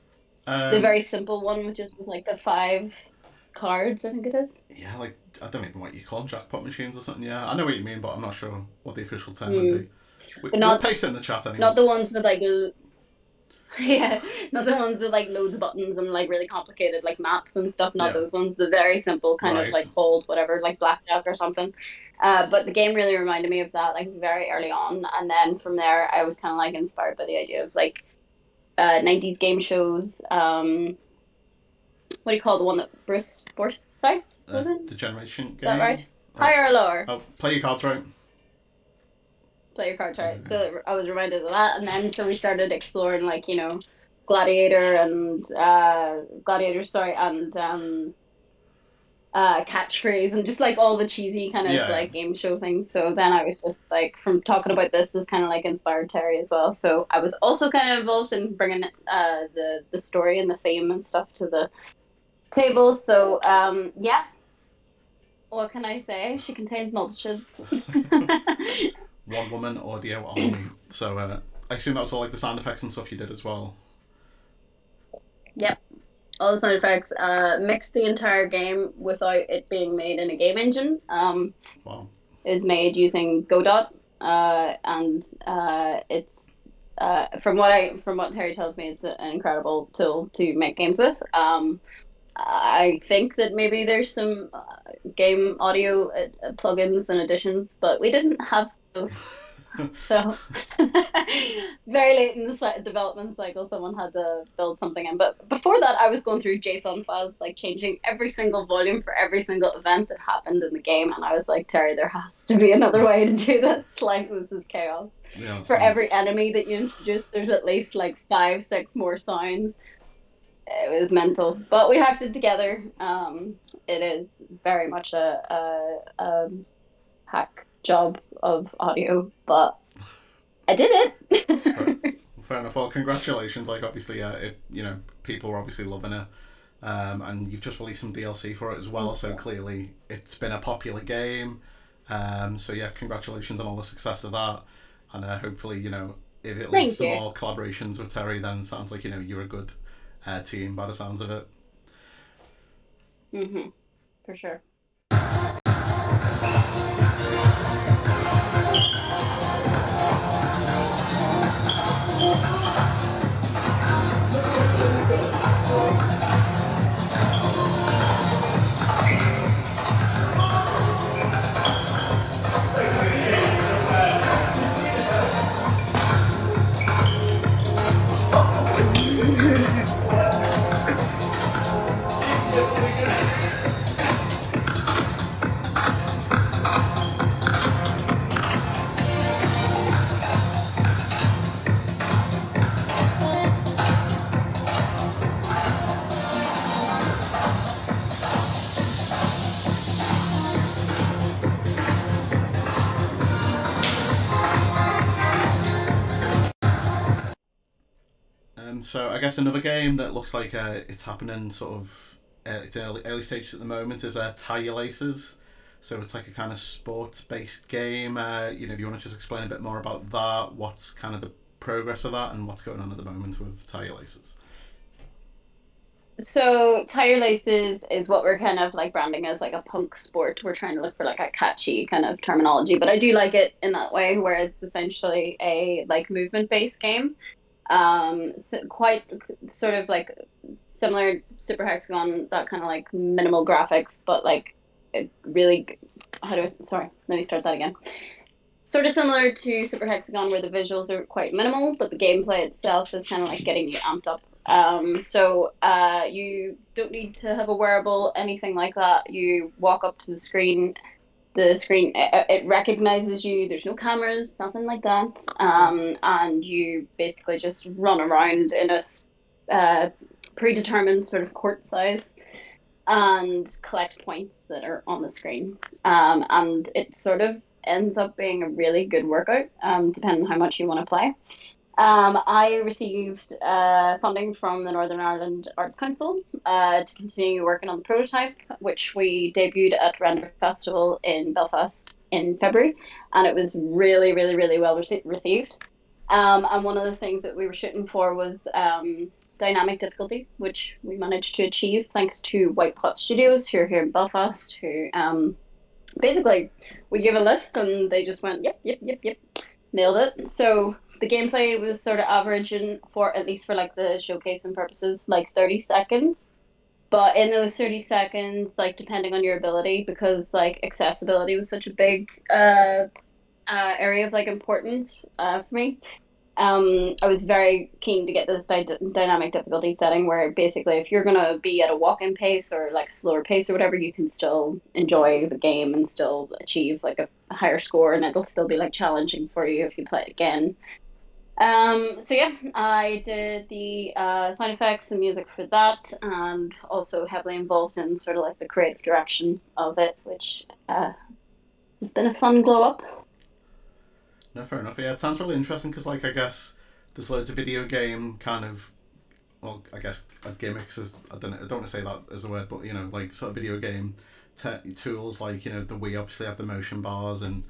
The very simple one, which is with like the 5 cards, I think it is. Yeah, like I don't even know what you call them, jackpot machines or something. Yeah, I know what you mean, but I'm not sure what the official term would be. We'll paste it in the chat anyway. Not the ones with like yeah, not the ones with like loads of buttons and like really complicated like maps and stuff. Not those ones. The very simple kind of like hold whatever, like blackjack or something. But the game really reminded me of that like very early on, and then from there I was kind of like inspired by the idea of like 90s game shows. What do you call the one that Bruce Forsyth was in? The Generation game. Is that right? Higher or lower? Oh, play your cards right. Play your cards right. So I was reminded of that, and then so we started exploring like Gladiator and Catchphrase and just like all the cheesy kind of like game show things. So then I was just like, from talking about this kind of like inspired Terry as well. So I was also kind of involved in bringing the story and the theme and stuff to the table. So yeah, what can I say? She contains multitudes. One woman audio only. So I assume that was all like the sound effects and stuff you did as well. Yep. All the sound effects, mixed the entire game without it being made in a game engine. Wow. It is made using Godot, and it's from what Terry tells me, it's an incredible tool to make games with. I think that maybe there's some game audio plugins and additions, but we didn't have those. So very late in the development cycle, someone had to build something in. But before that, I was going through JSON files, like changing every single volume for every single event that happened in the game. And I was like, Terry, there has to be another way to do this. Like, this is chaos. Yeah, for every enemy that you introduce, there's at least like 5, 6 more sounds. It was mental, but we hacked it together. It is very much a hack job of audio, but I did it. Fair enough. Well, congratulations. Like, obviously, people are obviously loving it, and you've just released some DLC for it as well. So clearly, it's been a popular game. So yeah, congratulations on all the success of that, and hopefully, if it leads to more collaborations with Terry, then it sounds like you're a good team by the sounds of it. For sure. So I guess another game that looks like it's happening sort of it's early stages at the moment is Tire Laces. So it's like a kind of sports-based game. If you want to just explain a bit more about that, what's kind of the progress of that and what's going on at the moment with Tire Laces. So Tire Laces is what we're kind of like branding as like a punk sport. We're trying to look for like a catchy kind of terminology, but I do like it in that way where it's essentially a like movement-based game. So quite sort of like similar Super Hexagon, that kind of like minimal graphics, but like it really, let me start that again. Sort of similar to Super Hexagon where the visuals are quite minimal, but the gameplay itself is kind of like getting you amped up. So you don't need to have a wearable, anything like that. You walk up to the screen. The screen, it recognizes you. There's no cameras, nothing like that. And you basically just run around in a predetermined sort of court size and collect points that are on the screen. And it sort of ends up being a really good workout, depending on how much you want to play. I received funding from the Northern Ireland Arts Council to continue working on the prototype, which we debuted at Render Festival in Belfast in February, and it was really, really, really well received. And one of the things that we were shooting for was dynamic difficulty, which we managed to achieve thanks to White Pot Studios, who are here in Belfast, who basically we gave a list and they just went, yep, nailed it. So the gameplay was sort of averaging for, at least for like the showcasing purposes, like 30 seconds. But in those 30 seconds, like depending on your ability, because like accessibility was such a big area of like importance for me. I was very keen to get this dynamic difficulty setting where basically if you're gonna be at a walking pace or like a slower pace or whatever, you can still enjoy the game and still achieve like a higher score, and it'll still be like challenging for you if you play it again. So yeah, I did the sound effects and music for that, and also heavily involved in sort of like the creative direction of it, which has been a fun glow up. No, fair enough. Yeah, it sounds really interesting because, like, I guess there's loads of video game kind of, well, I guess gimmicks. I don't want to say that as a word, but you know, like sort of video game tools, like you know, the Wii obviously had the motion bars and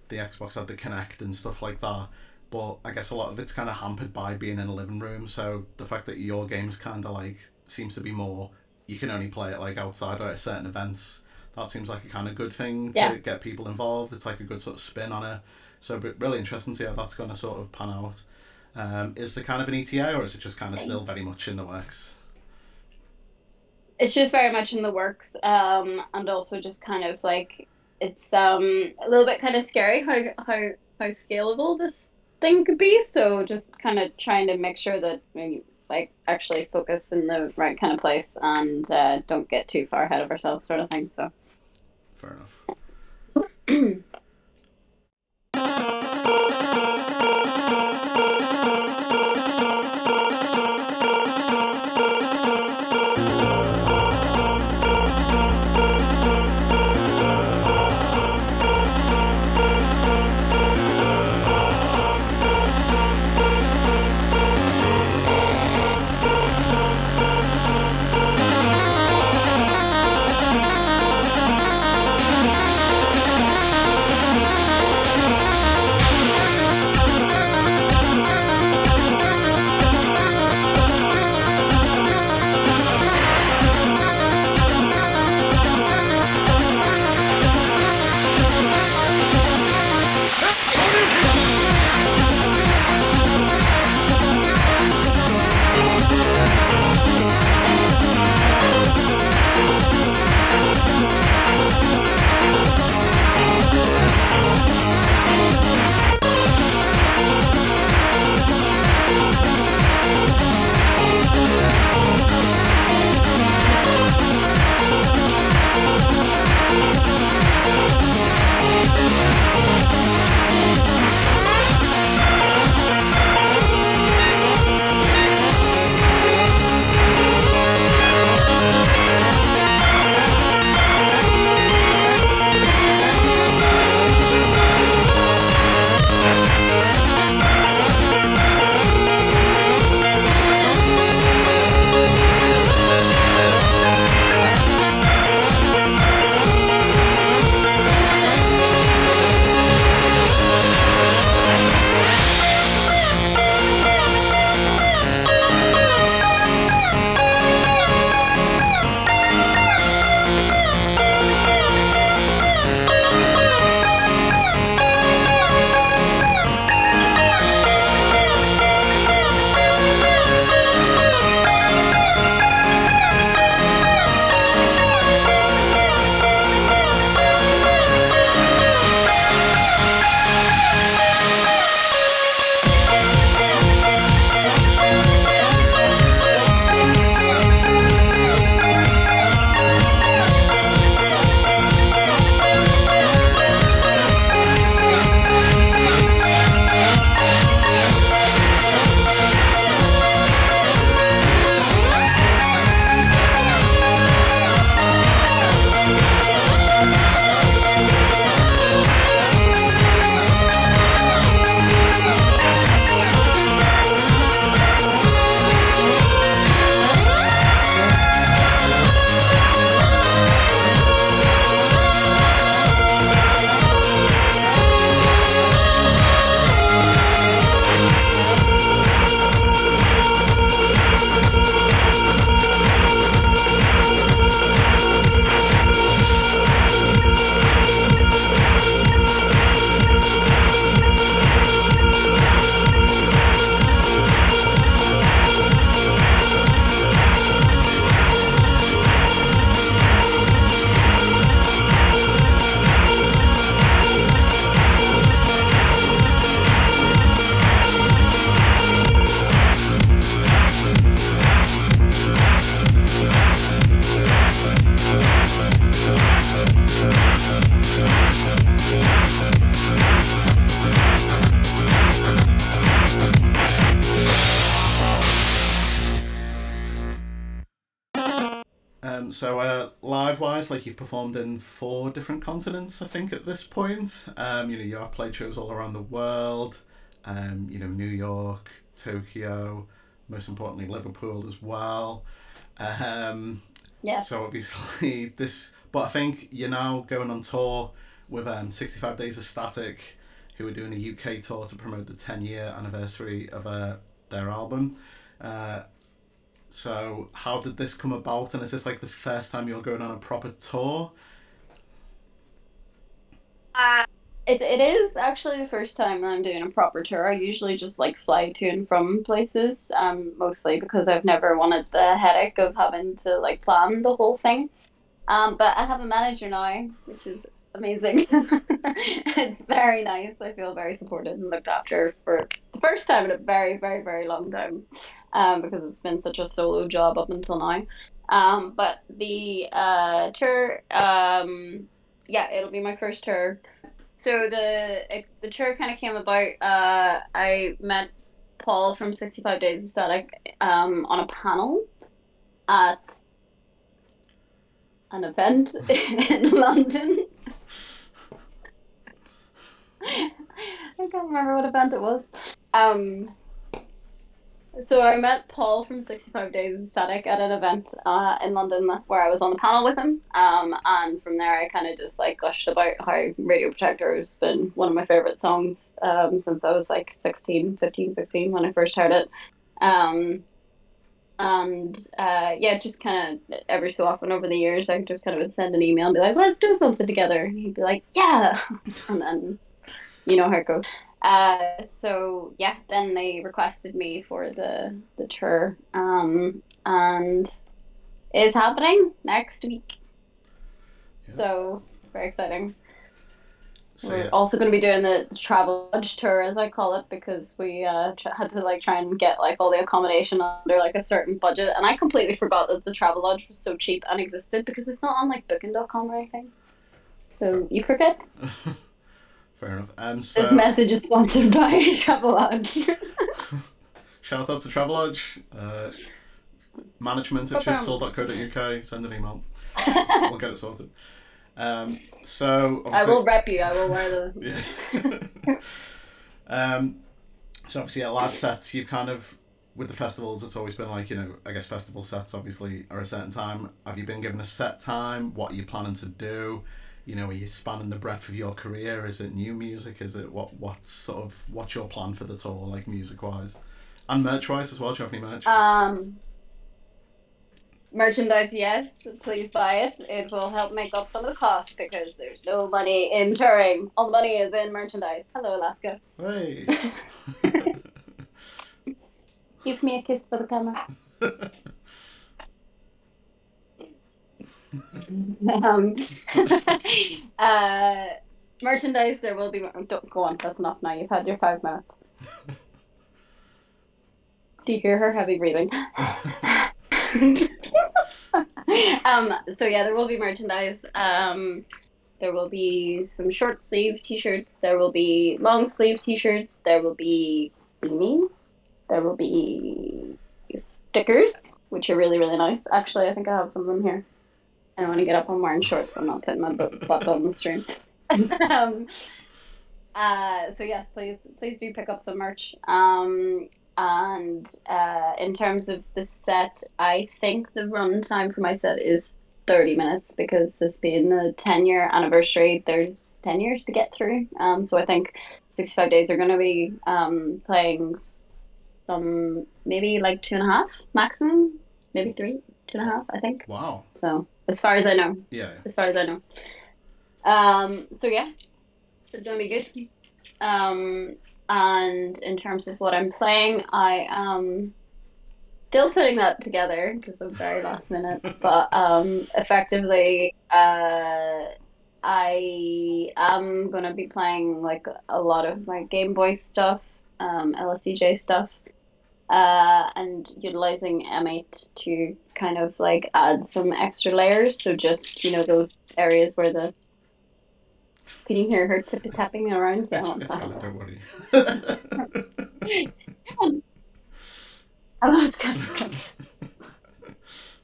the Xbox had the Kinect and stuff like that. But I guess a lot of it's kind of hampered by being in a living room. So the fact that your game's kind of like seems to be more, you can only play it like outside or at certain events. That seems like a kind of good thing to get people involved. It's like a good sort of spin on it. So really interesting to see how that's going to sort of pan out. Is there kind of an ETA or is it just kind of still very much in the works? It's just very much in the works, and also just kind of like it's a little bit kind of scary how scalable this thing could be. So just kind of trying to make sure that we like actually focus in the right kind of place and don't get too far ahead of ourselves, sort of thing. So fair enough. So live-wise, like you've performed in 4 different continents, I think, at this point. You have played shows all around the world. New York, Tokyo, most importantly Liverpool as well. Yeah. So obviously but I think you're now going on tour with 65 Days of Static, who are doing a UK tour to promote the 10-year anniversary of their album. So how did this come about, and is this like the first time you're going on a proper tour? It is actually the first time I'm doing a proper tour. I usually just like fly to and from places, mostly because I've never wanted the headache of having to like plan the whole thing. But I have a manager now, which is amazing. It's very nice. I feel very supported and looked after for the first time in a very, very, very long time, because it's been such a solo job up until now. But the tour, yeah, it'll be my first tour. So the tour kind of came about. I met Paul from 65 Days of Static on a panel at an event in London. I can't remember what event it was. So I met Paul from 65 Days of Static at an event in London where I was on the panel with him. And from there I kind of just like gushed about how Radio Protector has been one of my favorite songs since I was like 15, 16 when I first heard it. Yeah, just kind of every so often over the years I just kind of would send an email and be like, let's do something together. And he'd be like, yeah. And then you know how it goes. So yeah, then they requested me for the tour, and it's happening next week. Yeah. So very exciting. So, we're also going to be doing the travel lodge tour, as I call it, because we had to like try and get like all the accommodation under like a certain budget, and I completely forgot that the travel lodge was so cheap and existed because it's not on like Booking.com or anything. So you forget. Fair enough. This message is sponsored by Travelodge. Shout out to Travelodge. Management at chiptune.chat. Send an email. We'll get it sorted. So I will rep you. I will wear the. Yeah. So obviously at live sets, you've kind of, with the festivals, it's always been like, I guess festival sets obviously are a certain time. Have you been given a set time? What are you planning to do? Are you spanning the breadth of your career? Is it new music? Is it what's your plan for the tour, like music wise, and merch wise as well? Do you have any merch? Merchandise, yes. Please buy it. It will help make up some of the costs because there's no money in touring. All the money is in merchandise. Hello, Alaska. Hey. Give me a kiss for the camera. Merchandise, there will be. Don't go on. That's enough now. You've had your 5 minutes. Do you hear her heavy breathing? So yeah, there will be merchandise. There will be some short sleeve t-shirts. There will be long sleeve t-shirts. There will be beanies. There will be stickers, which are really, really nice. Actually, I think I have some of them here. I don't want to get up on wearing shorts. I'm not putting my butt on the stream. So yes, please do pick up some merch. And in terms of the set, I think the run time for my set is 30 minutes because this being the 10-year anniversary, there's 10 years to get through. So I think 65 Days are going to be playing some maybe like 2.5 maximum, maybe 3, 2.5, I think. Wow. So as far as I know. Yeah. As far as I know. So yeah, it's going to be good. And in terms of what I'm playing, I am still putting that together because I'm very last minute. But effectively, I am going to be playing like a lot of my Game Boy stuff, LSDJ stuff, and utilizing M8 to kind of like add some extra layers. So just, those areas where the... Can you hear her tapping me around? Yeah, it's fine, don't worry.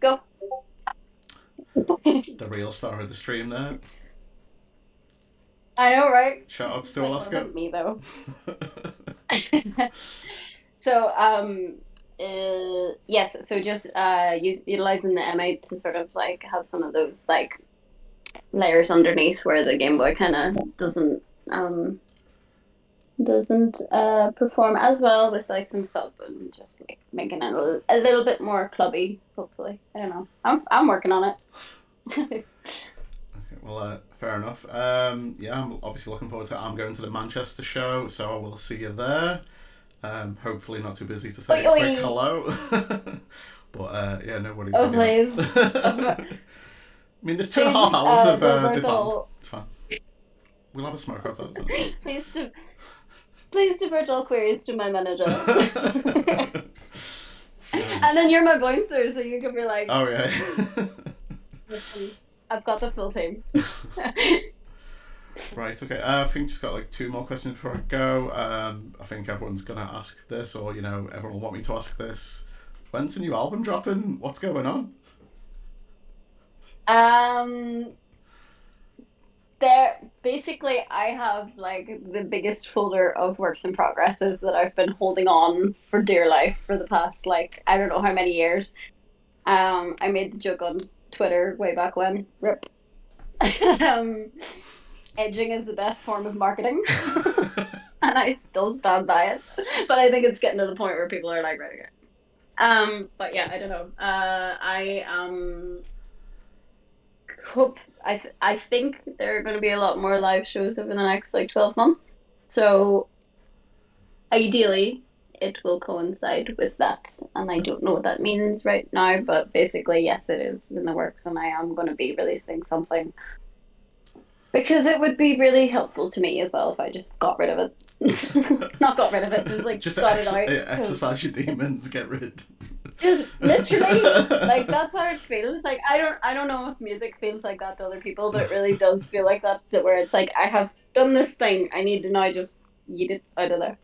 Go. The real star of the stream there. I know, right? Shout outs It's to like, Alaska. wasn't me though. So yes, so just utilizing the M8 to sort of like have some of those like layers underneath where the Game Boy kind of doesn't perform as well with like some sub and just like making it a little bit more clubby. Hopefully, I don't know. I'm working on it. Okay, well, fair enough. Yeah, I'm obviously looking forward to it. I'm going to the Manchester show, so I will see you there. Hopefully not too busy to say a quick hello. But yeah, no worries. Oh please. I mean, there's 2.5 hours of the band. It's fine. We'll have a smoke outside. Please divert all queries to my manager. And then you're my bouncer, so you can be like, oh yeah. listen, I've got the full team. Right, okay. I think just got like 2 more questions before I go. I think everyone's gonna ask this, or everyone will want me to ask this. When's the new album dropping? What's going on? Basically I have like the biggest folder of works in progresses that I've been holding on for dear life for the past like I don't know how many years. I made the joke on Twitter way back when. Rip. Edging is the best form of marketing. And I still stand by it. But I think it's getting to the point where people are like, right, okay. But yeah, I don't know. I hope I think there are going to be a lot more live shows over the next like 12 months. So ideally it will coincide with that, and I don't know what that means right now, but basically yes, it is in the works, and I am going to be releasing something because it would be really helpful to me as well if I just got rid of it. Not got rid of it, just like just got it out. Exercise your demons, get rid. Just literally, like that's how it feels. Like I don't know if music feels like that to other people, but it really does feel like that. Where it's like I have done this thing, I need to now just yeet it out of there.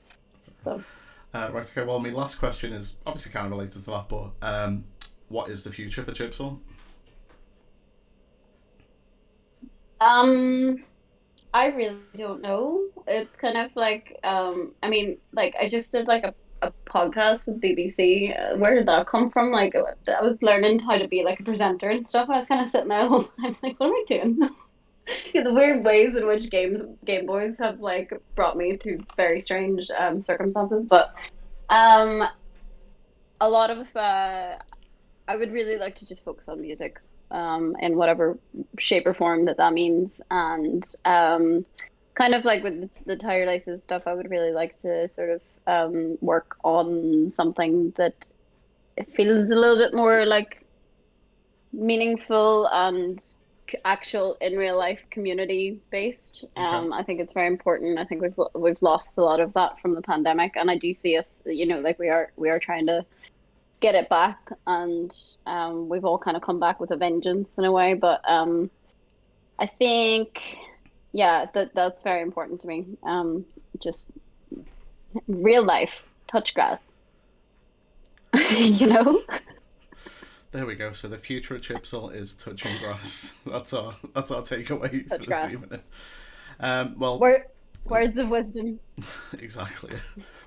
So. Right. Okay. Well, my last question is obviously kind of related to that, but what is the future for Chipzel? I really don't know. It's kind of like I mean, like I just did like a podcast with BBC. Where did that come from? Like I was learning how to be like a presenter and stuff. I was kind of sitting there the whole time like, what am I doing? Yeah, the weird ways in which Game Boys have like brought me to very strange circumstances. But a lot of I would really like to just focus on music in whatever shape or form that means, and kind of like with the tire laces stuff, I would really like to sort of work on something that feels a little bit more like meaningful and actual in real life community based. Okay. I think it's very important. I think we've lost a lot of that from the pandemic, and I do see us, like we are trying to get it back, and we've all kind of come back with a vengeance in a way. But I think, yeah, that's very important to me. Just real life, touch grass. There we go. So the future of Chipzel is touching grass. That's our takeaway Touch for grass. this evening. Well, words of wisdom. Exactly.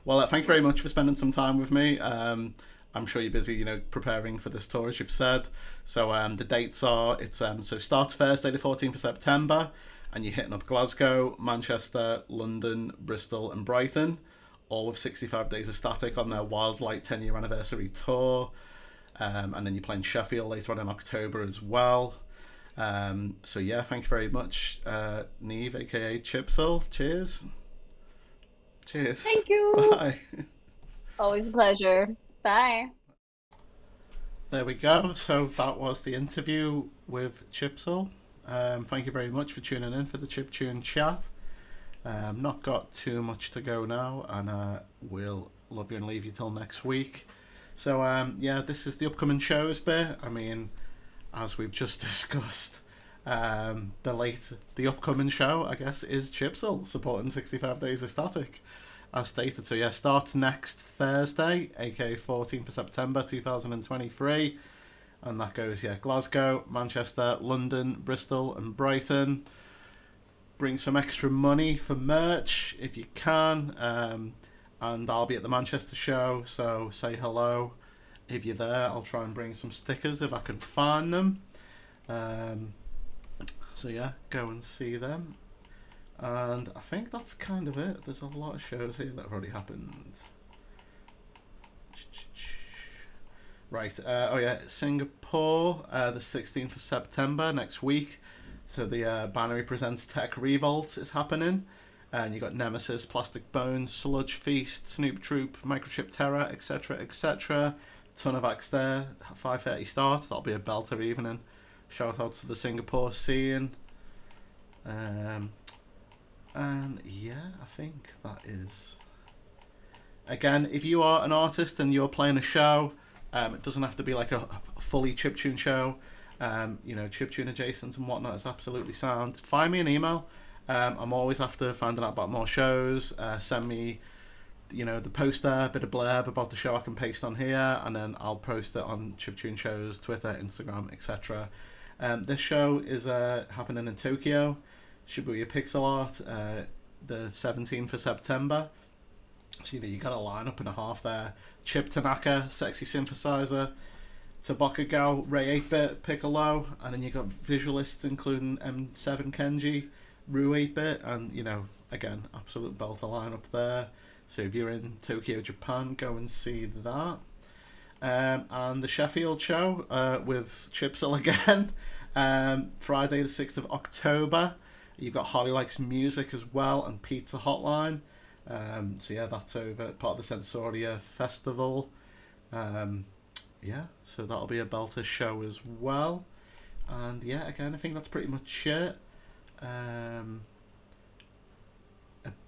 Well, thank you very much for spending some time with me. I'm sure you're busy, preparing for this tour, as you've said. So the dates are, so starts Thursday the 14th of September, and you're hitting up Glasgow, Manchester, London, Bristol and Brighton, all with 65 Days of Static on their Wildlight 10-year anniversary tour. And then you're playing Sheffield later on in October as well. So yeah, thank you very much, Neve, aka Chipzel. Cheers. Thank you. Bye. Always a pleasure. Bye. There we go. So that was the interview with Chipzel. Thank you very much for tuning in for the chiptune.chat. Not got too much to go now, and we'll love you and leave you till next week. So yeah, this is the upcoming shows bit. I mean, as we've just discussed, the upcoming show, I guess, is Chipzel supporting 65 Days of Static, as stated. So yeah, starts next Thursday, aka 14th of September 2023, And that goes, Glasgow, Manchester, London, Bristol and Brighton. Bring some extra money for merch if you can. And I'll be at the Manchester show, so say hello if you're there. I'll try and bring some stickers if I can find them. So yeah, go and see them. And I think that's kind of it. There's a lot of shows here that have already happened. Right, Singapore, the 16th of September, next week. So the Binary Presents Tech Revolt is happening. And you got Nemesis, Plastic Bones, Sludge Feast, Snoop Troop, Microchip Terror, etc., etc. Ton of acts there. 5:30 start. That'll be a belter evening. Shout out to the Singapore scene. And yeah, I think that is. Again, if you are an artist and you're playing a show, it doesn't have to be like a fully chiptune show. Chiptune adjacent and whatnot is absolutely sound. Find me an email. I'm always after finding out about more shows. Send me, the poster, a bit of blurb about the show I can paste on here, and then I'll post it on Chiptune Shows, Twitter, Instagram, etc. This show is happening in Tokyo, Shibuya Pixel Art, the 17th of September. So, you got a lineup and a half there. Chip Tanaka, Sexy Synthesizer, Tobokegao, Ray 8-Bit, Piccolo, and then you got visualists including M7 Kenji, Ru 8-Bit, and, again, absolute belter lineup there. So if you're in Tokyo, Japan, go and see that. And the Sheffield show with Chipzel again, Friday the 6th of October. You've got HarleyLikesMusic as well, and Pizza Hotline. That's over part of the Sensoria Festival. So that'll be a belter show as well. And again, I think that's pretty much it. A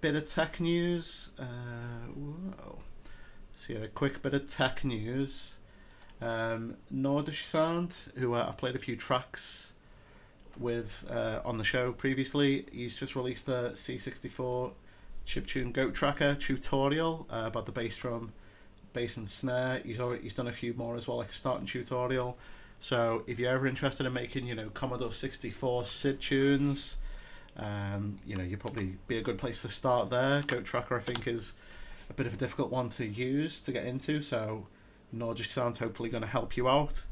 bit of tech news. A quick bit of tech news. Nordish Sound, who I've played a few tracks with on the show previously, he's just released a C64 chiptune goat tracker tutorial about the bass drum, bass and snare. He's done a few more as well, like a starting tutorial. So if you're ever interested in making Commodore 64 SID tunes, you'd probably be a good place to start there. Goat tracker I think is a bit of a difficult one to use, to get into, so Nordish Sound's hopefully going to help you out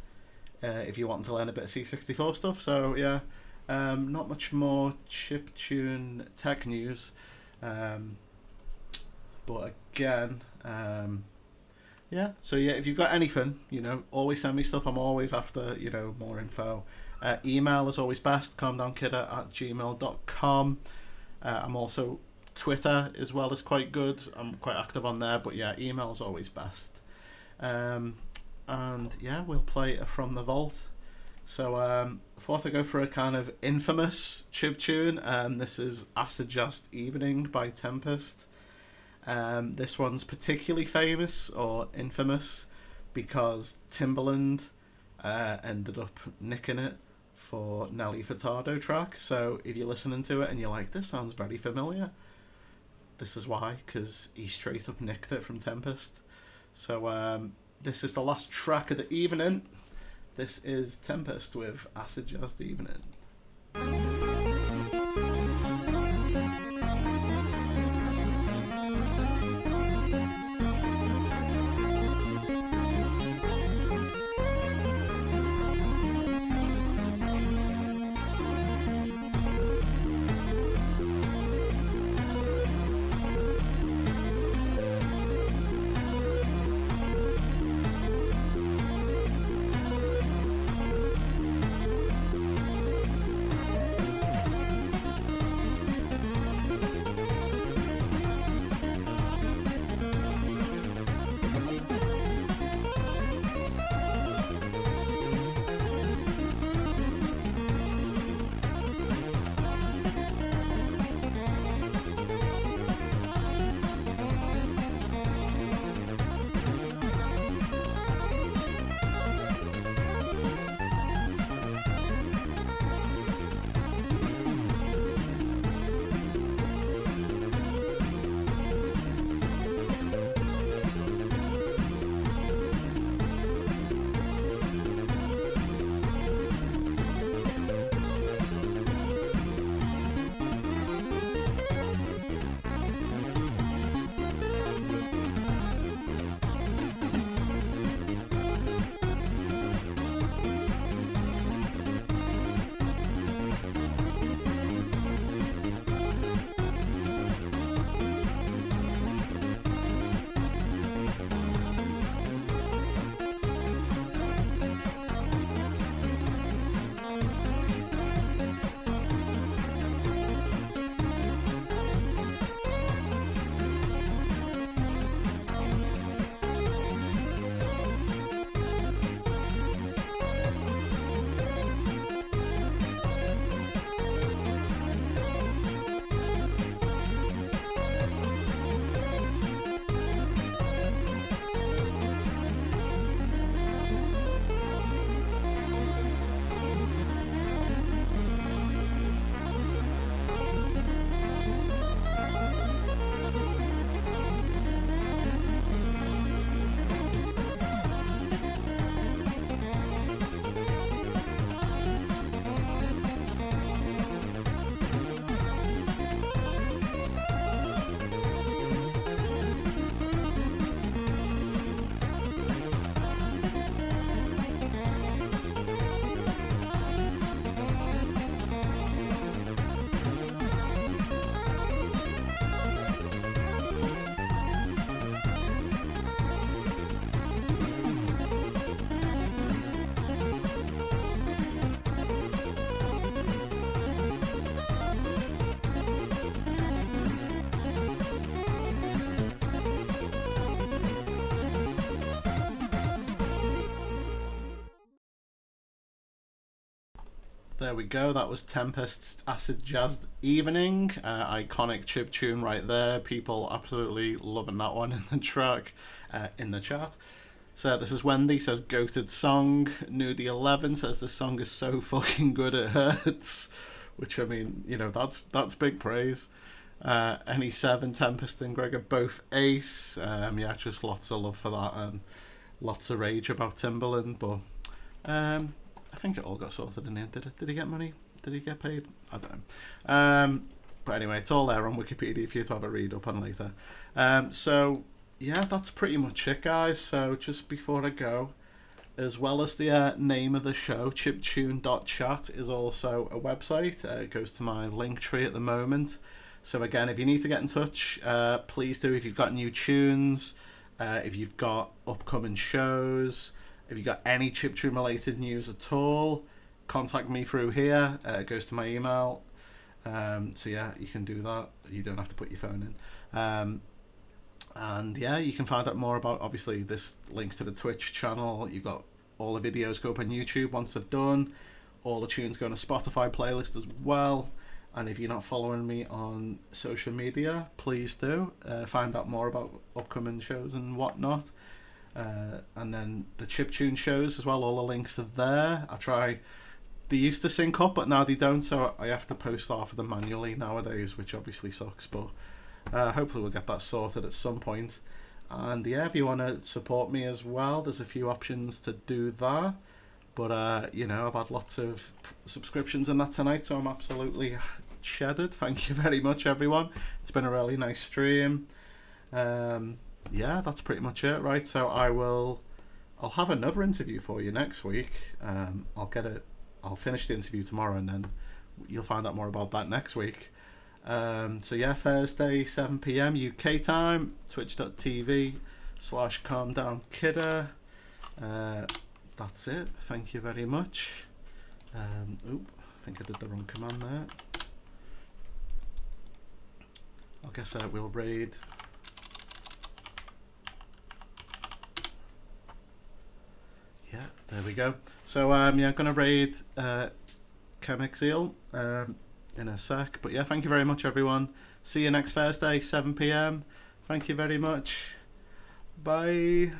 if you want to learn a bit of C64 stuff. So not much more chiptune tech news. But again, if you've got anything, always send me stuff. I'm always after, more info. Email is always best, CalmDownKidder@gmail.com. I'm also, Twitter as well is quite good. I'm quite active on there, but email is always best. We'll play a From the Vault. So I thought I'd go for a kind of infamous chiptune. This is Acidjazzed Evening by Tempest. This one's particularly famous or infamous because Timbaland ended up nicking it for Nelly Furtado track. So if you're listening to it and you're like, this sounds very familiar, this is why, because he straight up nicked it from Tempest. So this is the last track of the evening. This is Tempest with Acidjazzed Evening. There we go. That was Tempest's Acidjazzed Evening. Iconic chip tune right there. People absolutely loving that one in the track, in the chat. So this is Wendy, says goated song. Nudie11 says the song is so fucking good it hurts. Which, I mean, you know, that's big praise. NE7, Tempest and Greg are both ace. Yeah, just lots of love for that and lots of rage about Timberland, but I think it all got sorted in the end, did it? Did he get money? Did he get paid? I don't know. But anyway, it's all there on Wikipedia for you to have a read up on later. So, yeah, that's pretty much it, guys. So, just before I go, as well as the name of the show, chiptune.chat is also a website. It goes to my link tree at the moment. So, again, if you need to get in touch, please do. If you've got new tunes, if you've got upcoming shows, if you've got any chiptune related news at all, contact me through here. It goes to my email. So yeah, you can do that. You don't have to put your phone in. And yeah, you can find out more about, obviously, this links to the Twitch channel. You've got all the videos go up on YouTube once they're done. All the tunes go on a Spotify playlist as well. And if you're not following me on social media, please do. Find out more about upcoming shows and whatnot. And then the chiptune shows as well, all the links are there. They used to sync up, but now they don't, so I have to post half of them manually nowadays, which obviously sucks, but hopefully we'll get that sorted at some point. And yeah, if you want to support me as well, there's a few options to do that. But you know, I've had lots of subscriptions and that tonight, so I'm absolutely cheddared. Thank you very much, everyone. It's been a really nice stream. Yeah, that's pretty much it, right? So I'll have another interview for you next week. I'll finish the interview tomorrow, and then you'll find out more about that next week. So yeah, Thursday 7 PM UK time, twitch.tv/CalmDownKidder. That's it. Thank you very much. I think I did the wrong command there. I guess we'll raid. Yeah, there we go. So yeah, I'm gonna raid Chemixel in a sec. But yeah, thank you very much, everyone. See you next Thursday, 7 PM. Thank you very much. Bye.